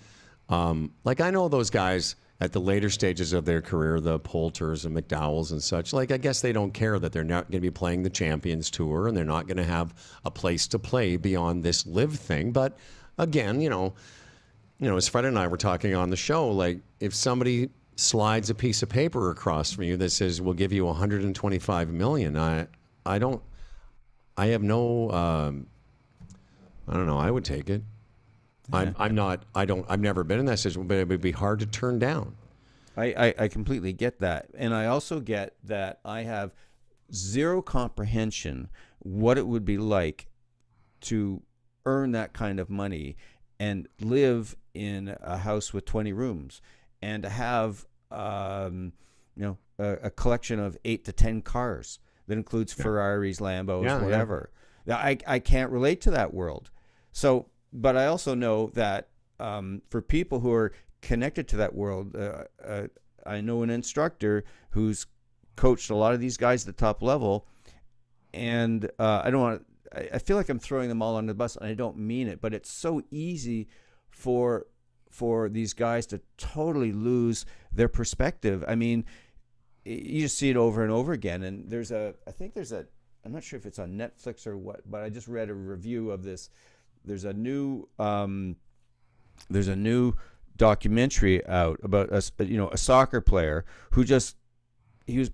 Like I know those guys at the later stages of their career, the Poulters and McDowells and such, like I guess they don't care that they're not going to be playing the Champions Tour and they're not going to have a place to play beyond this LIV thing. But again, you know, as Fred and I were talking on the show, like if somebody slides a piece of paper across from you that says we'll give you 125 million, I have no, I don't know, I would take it. I've never been in that situation, but it would be hard to turn down. I completely get that. And I also get that I have zero comprehension what it would be like to earn that kind of money and live in a house with 20 rooms and to have, you know, a collection of 8 to 10 cars that includes Ferraris, Lambos, whatever. Now, I can't relate to that world. So, but I also know that for people who are connected to that world, I know an instructor who's coached a lot of these guys at the top level, and I don't want to. I feel like I'm throwing them all under the bus, and I don't mean it, but it's so easy for these guys to totally lose their perspective. I mean, you just see it over and over again. And I'm not sure if it's on Netflix or what, but I just read a review of this. There's a new documentary out about a soccer player who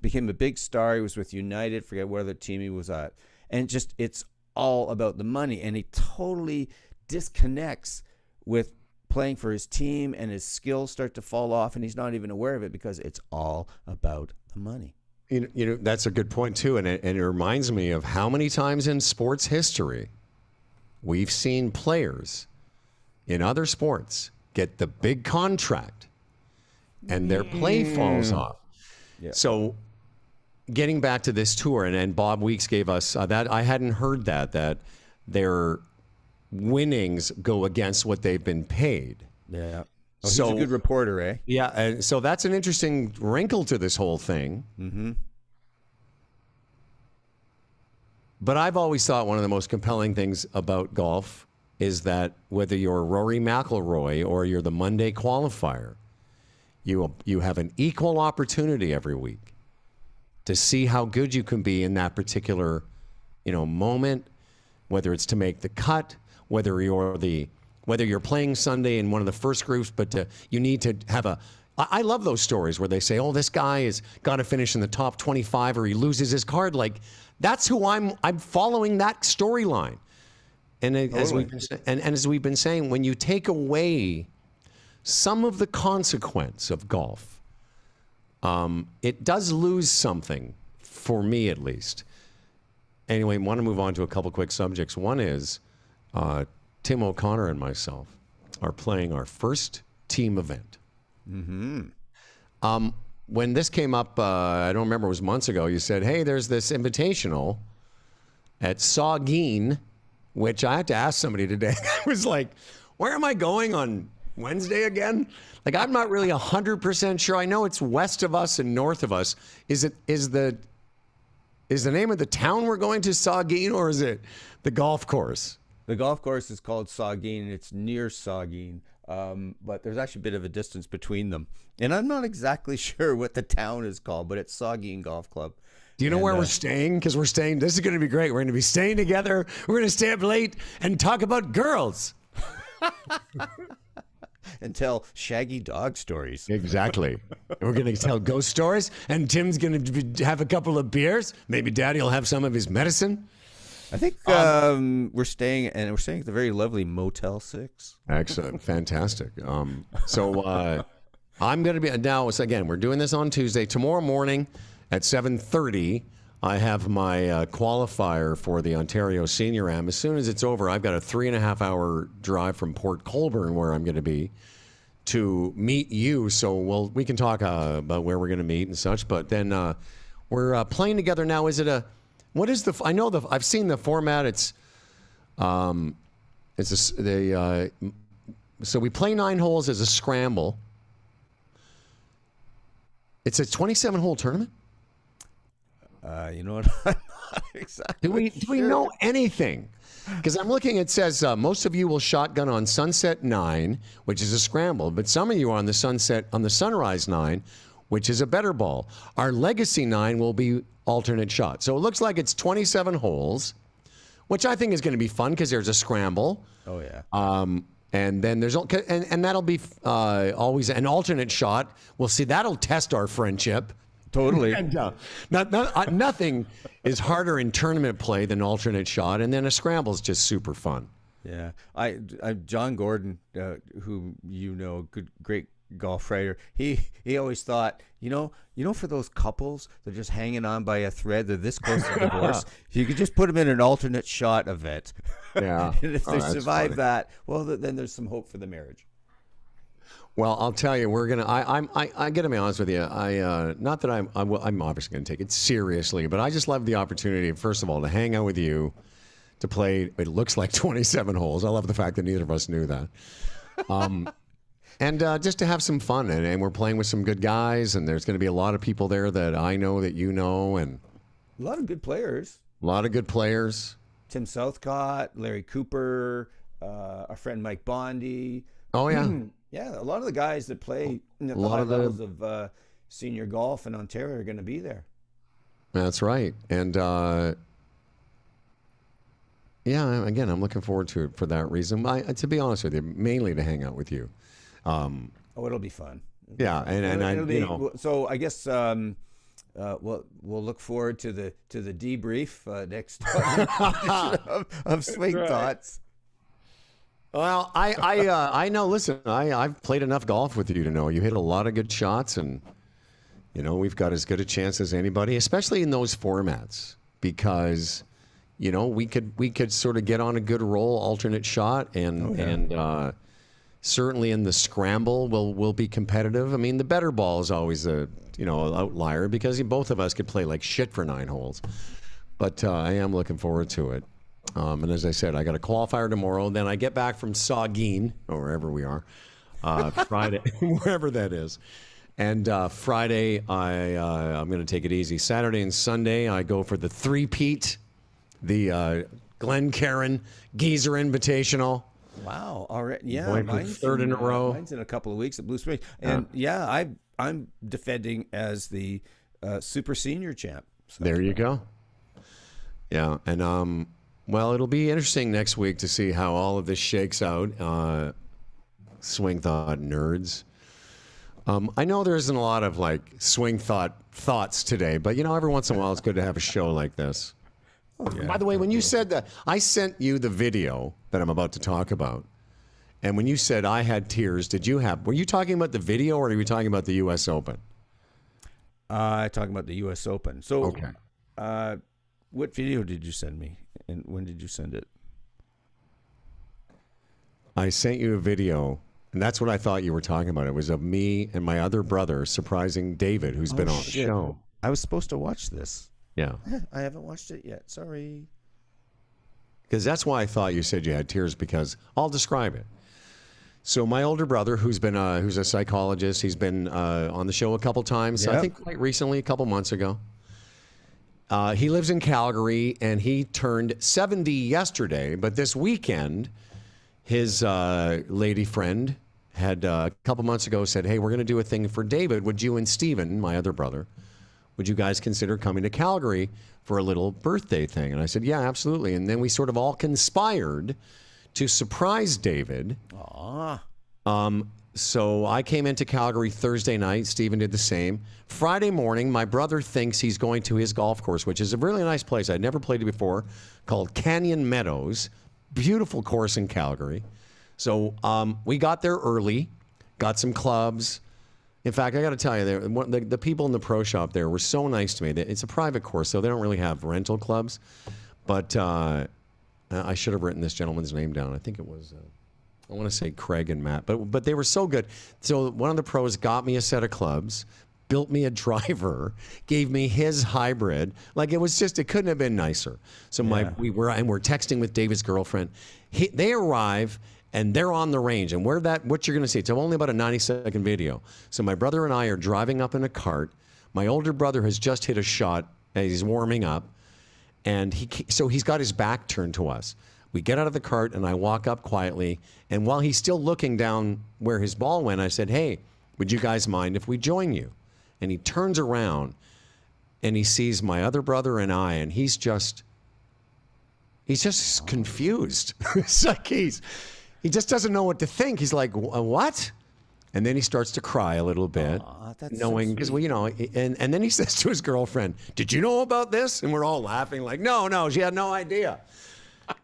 became a big star. He was with United, forget what other team he was at, and just it's all about the money, and he totally disconnects with playing for his team, and his skills start to fall off, and he's not even aware of it because it's all about the money. You know that's a good point too, and it reminds me of how many times in sports history we've seen players in other sports get the big contract, and their play falls off. Yeah. So, getting back to this tour, and Bob Weeks gave us that. I hadn't heard that their winnings go against what they've been paid. Yeah. Oh, he's a good reporter, eh? Yeah, and so that's an interesting wrinkle to this whole thing. Mm-hmm. But I've always thought one of the most compelling things about golf is that whether you're Rory McIlroy or you're the Monday qualifier, you have an equal opportunity every week to see how good you can be in that particular, moment, whether it's to make the cut, whether you're playing Sunday in one of the first groups, but you need to have I love those stories where they say, oh, this guy has got to finish in the top 25 or he loses his card. Like, that's who I'm following that storyline. And as we've been saying, when you take away some of the consequence of golf, it does lose something, for me at least. Anyway, I want to move on to a couple quick subjects. One is Tim O'Connor and myself are playing our first team event. Mm-hmm. When this came up, I don't remember, it was months ago, you said, hey, there's this invitational at Saugeen, which I had to ask somebody today. I was like, where am I going on Wednesday again? Like, I'm not really 100% sure. I know it's west of us and north of us. Is the name of the town we're going to Saugeen, or is it the golf course? The golf course is called Saugeen, and it's near Saugeen. But there's actually a bit of a distance between them. And I'm not exactly sure what the town is called, but it's Saugeen Golf Club. Do you know where we're staying? Because this is going to be great. We're going to be staying together. We're going to stay up late and talk about girls. And tell shaggy dog stories. Exactly. We're going to tell ghost stories, and Tim's going to have a couple of beers. Maybe Daddy will have some of his medicine. I think we're staying at the very lovely Motel 6. Excellent. Fantastic. So I'm going to be, now, again, we're doing this on Tuesday. Tomorrow morning at 7:30, I have my qualifier for the Ontario Senior Am. As soon as it's over, I've got a 3.5-hour drive from Port Colborne, where I'm going to be, to meet you. So we can talk about where we're going to meet and such. But then we're playing together now. Is it I've seen the format. So we play 9 holes as a scramble. It's a 27-hole tournament. You know what? I'm not exactly. Do we know anything? Because I'm looking. It says most of you will shotgun on Sunset 9, which is a scramble, but some of you are on the Sunrise 9, which is a better ball. Our Legacy 9 will be alternate shot. So it looks like it's 27 holes, which I think is going to be fun because there's a scramble. Oh yeah. And then and that'll be always an alternate shot. We'll see. That'll test our friendship. Totally. And nothing is harder in tournament play than alternate shot, and then a scramble is just super fun. Yeah. I John Gordon, who great golf writer, he always thought, for those couples, they're just hanging on by a thread, they're this close to divorce. If you could just put them in an alternate shot of it. Yeah. And if they survive that, well, then there's some hope for the marriage. Well, I'll tell you, we're gonna. I gotta be honest with you. Not that I'm obviously gonna take it seriously, but I just love the opportunity, first of all, to hang out with you, to play. It looks like 27 holes. I love the fact that neither of us knew that. And just to have some fun, and we're playing with some good guys, and there's going to be a lot of people there that I know, that you know, and a lot of good players. A lot of good players. Tim Southcott, Larry Cooper, our friend Mike Bondi. Oh yeah. Yeah, a lot of the guys that play in the high levels of senior golf in Ontario are going to be there. That's right. And yeah, again, I'm looking forward to it for that reason. To be honest with you, mainly to hang out with you. It'll be fun. Yeah, so I guess we'll look forward to the debrief next of Swing right. Thoughts. Well, I know. Listen, I've played enough golf with you to know you hit a lot of good shots, and we've got as good a chance as anybody, especially in those formats, because we could sort of get on a good roll, alternate shot, and certainly in the scramble we'll be competitive. I mean, the better ball is always an outlier because both of us could play like shit for 9 holes, but I am looking forward to it. And as I said, I got a qualifier tomorrow. Then I get back from Saugeen, or wherever we are, Friday, wherever that is. And Friday, I'm going to take it easy. Saturday and Sunday, I go for the three-peat, the Glencairn Geezer Invitational. Wow. All right. Yeah. Going for third in a row. Mine's in a couple of weeks at Blue Springs. And I'm defending as the super senior champ. So. There you go. Yeah. And, well, it'll be interesting next week to see how all of this shakes out. Swing thought nerds. I know there isn't a lot of like swing thoughts today, but you know, every once in a while it's good to have a show like this. Oh, yeah. By the way, when you said that, I sent you the video that I'm about to talk about. And when you said I had tears, were you talking about the video or were you talking about the U.S. Open? Talking about the U.S. Open. So, okay. What video did you send me and when did you send it? I sent you a video. And that's what I thought you were talking about. It was of me and my other brother surprising David, who's been on the show. I was supposed to watch this. Yeah. I haven't watched it yet. Sorry. Because that's why I thought you said you had tears, because I'll describe it. So my older brother, who's a psychologist, he's been on the show a couple times. Yep. I think quite recently, a couple months ago. He lives in Calgary, and he turned 70 yesterday. But this weekend, his lady friend had a couple months ago said, hey, we're going to do a thing for David. Would you and Steven, my other brother, would you guys consider coming to Calgary for a little birthday thing? And I said, yeah, absolutely. And then we sort of all conspired to surprise David. Aww. So I came into Calgary Thursday night. Steven did the same. Friday morning, my brother thinks he's going to his golf course, which is a really nice place. I'd never played it before, called Canyon Meadows. Beautiful course in Calgary. So we got there early, got some clubs. In fact, I got to tell you, the people in the pro shop there were so nice to me. It's a private course, so they don't really have rental clubs. But I should have written this gentleman's name down. I think it was, I want to say Craig and Matt. But they were so good. So one of the pros got me a set of clubs, built me a driver, gave me his hybrid. Like, it couldn't have been nicer. So we're texting with David's girlfriend. They arrive and they're on the range. And what you're going to see, it's only about a 90-second video. So my brother and I are driving up in a cart. My older brother has just hit a shot and he's warming up. And he's got his back turned to us. We get out of the cart and I walk up quietly. And while he's still looking down where his ball went, I said, hey, would you guys mind if we join you? And he turns around and he sees my other brother and I, and he's just confused. It's like he just doesn't know what to think. He's like, what? And then he starts to cry a little bit, knowing, because and then he says to his girlfriend, did you know about this? And we're all laughing like, no, she had no idea.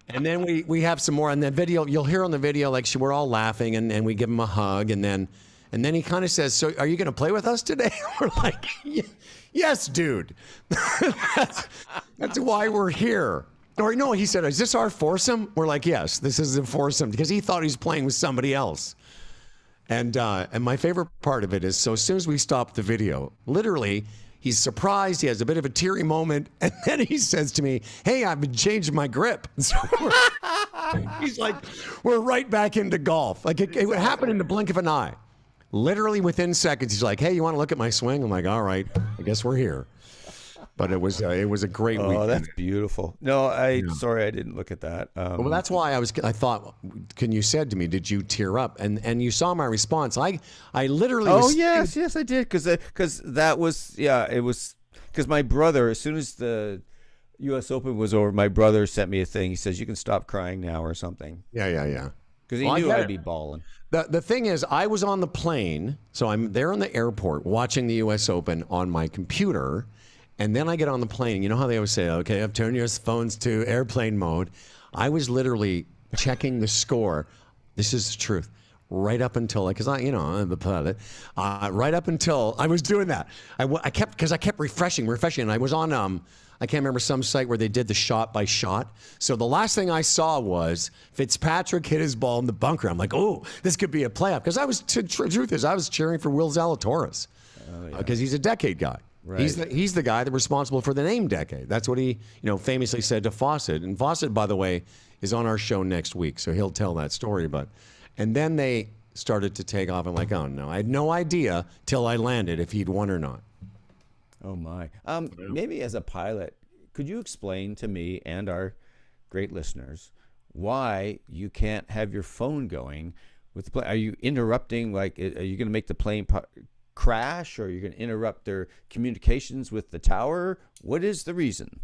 And then we have some more on the video. You'll hear on the video, like, we're all laughing and we give him a hug. And then he kind of says, so are you going to play with us today? We're like, yes, dude. That's why we're here. Or no, he said, is this our foursome? We're like, yes, this is a foursome, because he thought he was playing with somebody else. And my favorite part of it is, so as soon as we stop the video, literally, he's surprised. He has a bit of a teary moment. And then he says to me, hey, I've been changing my grip. So he's like, we're right back into golf. Like, it happened in the blink of an eye. Literally within seconds, he's like, hey, you want to look at my swing? I'm like, all right, I guess we're here. But it was a great weekend. Oh, that's beautiful. No, sorry, I didn't look at that. Well, that's why I thought, you said to me, did you tear up? And you saw my response. I literally yes, I did. Because that was, it was, because my brother, as soon as the U.S. Open was over, my brother sent me a thing. He says, you can stop crying now or something. Yeah. Because he knew I'd be bawling. The thing is, I was on the plane, so I'm there in the airport watching the U.S. Open on my computer, and then I get on the plane. You know how they always say, okay, I've turned your phones to airplane mode. I was literally checking the score. This is the truth. Right up until, because I'm the pilot. Right up until I was doing that. I kept refreshing, and I was on I can't remember, some site where they did the shot by shot. So the last thing I saw was Fitzpatrick hit his ball in the bunker. I'm like, oh, this could be a playoff. Because truth is, I was cheering for Will Zalatoris because he's a Decade guy. Right. He's the guy that's responsible for the name Decade. That's what he famously said to Fawcett. And Fawcett, by the way, is on our show next week, so he'll tell that story. And then they started to take off. I'm like, oh no, I had no idea till I landed if he'd won or not. Oh my. Maybe as a pilot, could you explain to me and our great listeners why you can't have your phone going with the plane. Are you interrupting? Like, are you going to make the plane crash, or are you going to interrupt their communications with the tower? What is the reason?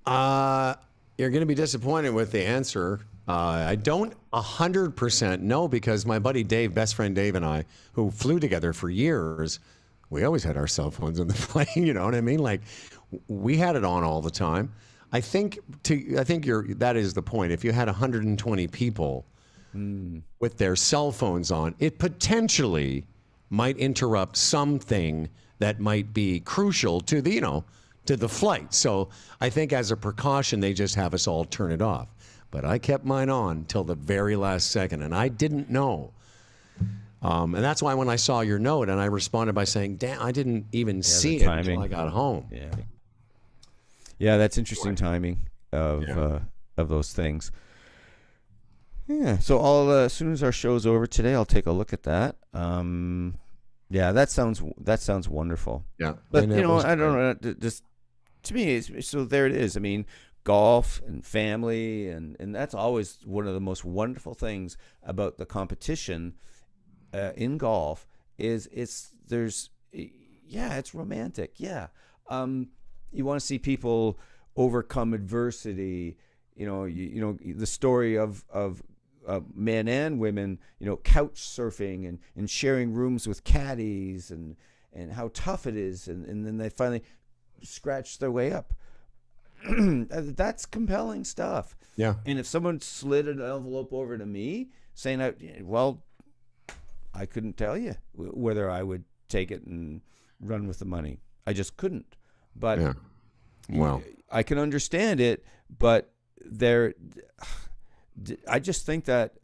You're going to be disappointed with the answer. I don't 100% know, because my buddy Dave, best friend Dave, and I, who flew together for years, we always had our cell phones on the plane. You know what I mean? Like, we had it on all the time. I think that is the point. If you had 120 people with their cell phones on, it potentially might interrupt something that might be crucial to the flight. So I think as a precaution, they just have us all turn it off. But I kept mine on till the very last second, and I didn't know. And that's why when I saw your note, and I responded by saying, "Damn, I didn't even see it until I got home." Yeah, that's interesting timing of those things. Yeah, so as soon as our show's over today, I'll take a look at that. Yeah, that sounds wonderful. Yeah, but I don't know. Just to me, so there it is. I mean, golf and family, and that's always one of the most wonderful things about the competition in golf is it's romantic. Yeah, you want to see people overcome adversity. The story of men and women, couch surfing and sharing rooms with caddies and how tough it is, and then they finally scratch their way up. That's compelling stuff. Yeah. And if someone slid an envelope over to me saying, I couldn't tell you whether I would take it and run with the money. I just couldn't. But I can understand it. But I just think that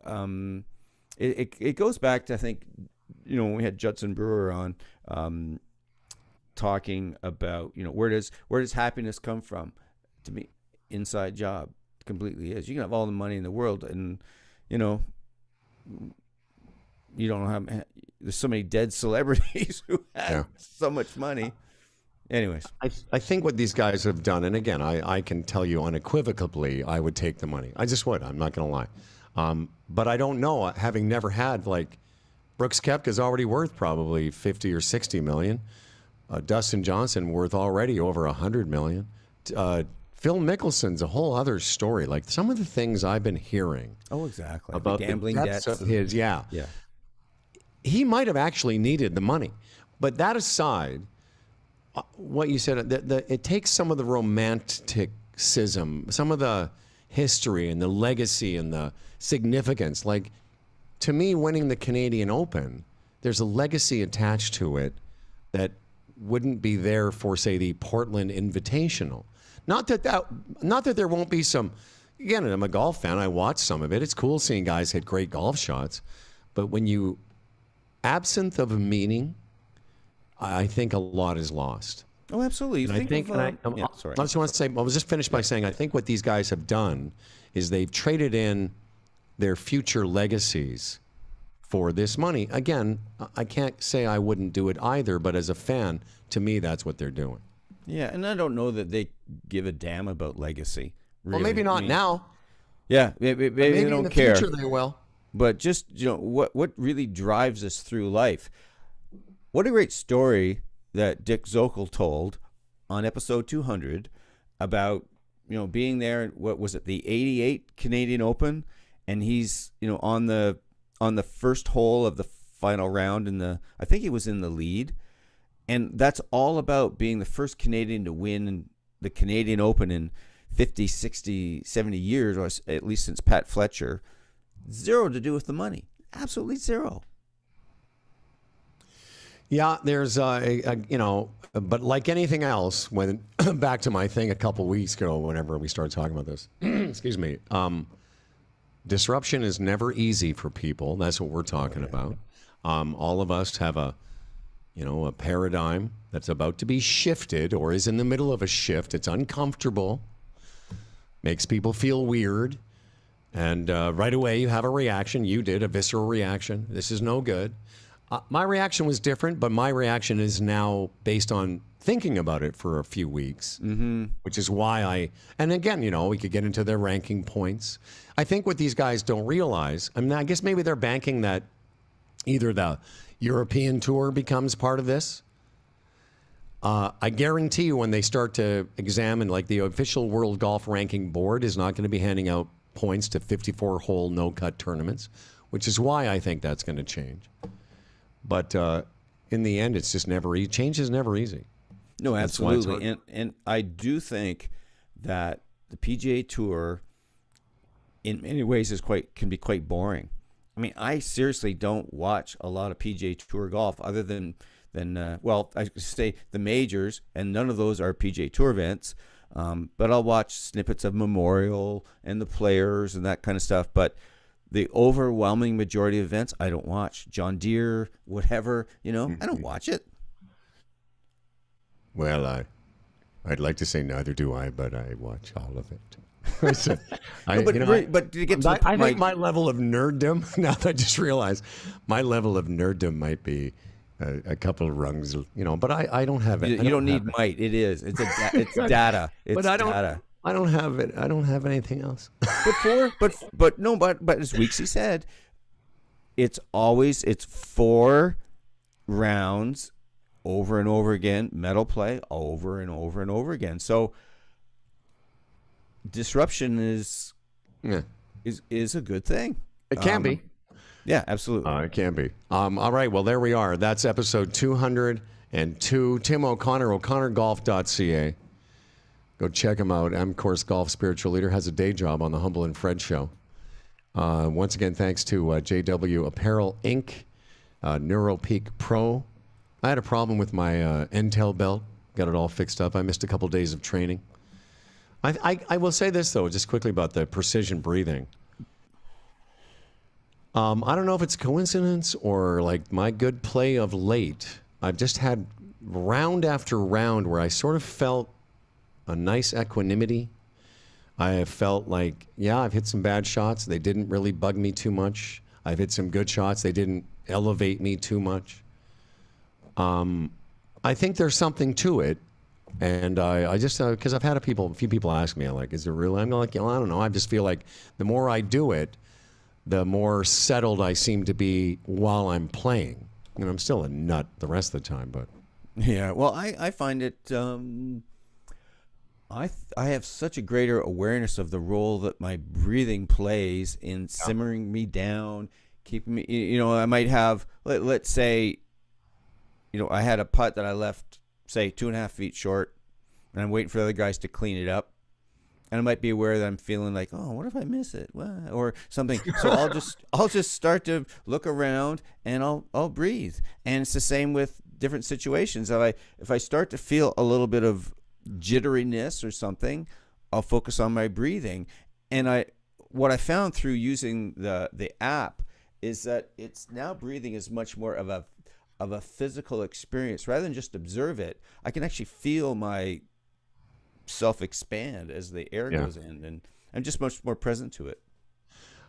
it goes back to, I think, when we had Judson Brewer on talking about, where does happiness come from? To me, inside job completely is. You can have all the money in the world, and you don't have. There's so many dead celebrities who have so much money. Anyways, I think what these guys have done, and again, I can tell you unequivocally, I would take the money. I just would. I'm not going to lie. But I don't know, having never had, like, Brooks Koepka's already worth probably 50 or 60 million. Dustin Johnson worth already over 100 million. Phil Mickelson's a whole other story. Like, some of the things I've been hearing. Oh, exactly. About the gambling debts of his. Yeah. He might have actually needed the money. But that aside, what you said, it takes some of the romanticism, some of the history and the legacy and the significance. Like, to me, winning the Canadian Open, there's a legacy attached to it that wouldn't be there for, say, the Portland Invitational. Not that there won't be some. Again, I'm a golf fan. I watch some of it. It's cool seeing guys hit great golf shots. But when you absent of a meaning, I think a lot is lost. Oh, absolutely. I just want to say, I was just finished by saying, I think what these guys have done is they've traded in their future legacies for this money. Again, I can't say I wouldn't do it either, but as a fan, to me, that's what they're doing. Yeah, and I don't know that they give a damn about legacy. Really. Well, maybe not now. Yeah, maybe they don't in the care. Future they will. But just, what really drives us through life. What a great story that Dick Zokel told on episode 200 about, being there. What was it, the 88 Canadian Open, and he's, on the first hole of the final round I think he was in the lead. And that's all about being the first Canadian to win the Canadian Open in 50, 60, 70 years, or at least since Pat Fletcher. Zero to do with the money. Absolutely zero. Yeah, there's but like anything else, when back to my thing a couple weeks ago, whenever we started talking about this, excuse me, disruption is never easy for people. That's what we're talking about. All of us have a paradigm that's about to be shifted or is in the middle of a shift. It's uncomfortable, makes people feel weird. And right away you have a reaction. You did a visceral reaction. This is no good. My reaction was different, but my reaction is now based on thinking about it for a few weeks, which is why and again, you know, we could get into their ranking points. I think what these guys don't realize, I mean, I guess maybe they're banking that either the European Tour becomes part of this. I guarantee you when they start to examine, like the official World Golf Ranking Board is not going to be handing out points to 54-hole no-cut tournaments, which is why I think that's going to change. But in the end, it's just never easy. Change is never easy. No, absolutely. And I do think that the PGA Tour, in many ways, can be quite boring. I mean, I seriously don't watch a lot of PGA Tour golf other than well, I say the majors, and none of those are PGA Tour events. But I'll watch snippets of Memorial and the Players and that kind of stuff. But the overwhelming majority of events, I don't watch. John Deere, whatever, you know, I don't watch it. Well, I'd like to say neither do I, but I watch all of it. But to get to I think my level of nerddom, now that I just realized, my level of nerddom might be a couple of rungs, you know, but I don't have it. You don't need might. It is. It's data. It's but I don't, data. I don't have it. I don't have anything else. But as Weeksy said, it's 4 rounds over and over again, medal play over and over and over again. So disruption is a good thing. It can be. Yeah, absolutely. It can be. All right. Well, there we are. That's episode 202. Tim O'Connor, o'connorgolf.ca. Go check him out. I'm, of course, golf spiritual leader, has a day job on the Humble and Fred show. Once again, thanks to JW Apparel Inc., Neuropeak Pro. I had a problem with my Intel belt. Got it all fixed up. I missed a couple days of training. I will say this, though, just quickly about the precision breathing. I don't know if it's coincidence or like my good play of late. I've just had round after round where I sort of felt a nice equanimity. I have felt like, yeah, I've hit some bad shots. They didn't really bug me too much. I've hit some good shots. They didn't elevate me too much. I think there's something to it. And I just, because I've had a few people ask me, like, is it real? I'm like, I don't know. I just feel like the more I do it, the more settled I seem to be while I'm playing. You know, I'm still a nut the rest of the time, but. Yeah, well, I find it, I have such a greater awareness of the role that my breathing plays in simmering me down, keeping me, you know, I might have, let's say, you know, I had a putt that I left, say, 2.5 feet short, and I'm waiting for the other guys to clean it up. And I might be aware that I'm feeling like, oh, what if I miss it? Well, or something. So I'll just start to look around and I'll breathe. And it's the same with different situations. If I start to feel a little bit of jitteriness or something, I'll focus on my breathing. And what I found through using the app is that it's now breathing is much more of a physical experience rather than just observe it. I can actually feel my self expand as the air goes in, and I'm just much more present to it.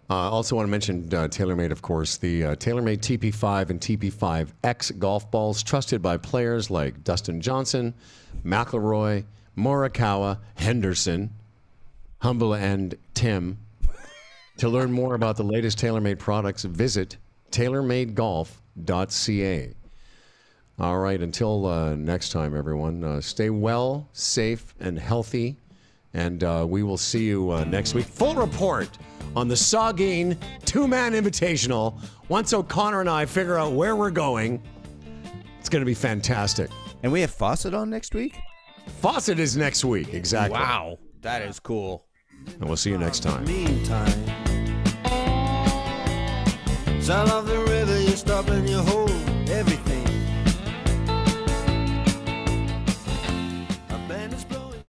Also want to mention TaylorMade, of course, the TaylorMade TP5 and TP5X golf balls trusted by players like Dustin Johnson, McIlroy, Morikawa, Henderson, Humble, and Tim. To learn more about the latest TaylorMade products, visit TaylorMadeGolf.ca. All right, until next time, everyone, stay well, safe, and healthy, and we will see you next week. Full report on the Saugeen two-man invitational. Once O'Connor and I figure out where we're going, it's going to be fantastic. And we have Fawcett on next week? Fawcett is next week, exactly. Wow, that is cool. And we'll see you next time. Meantime, sound of the river, you stop and you hold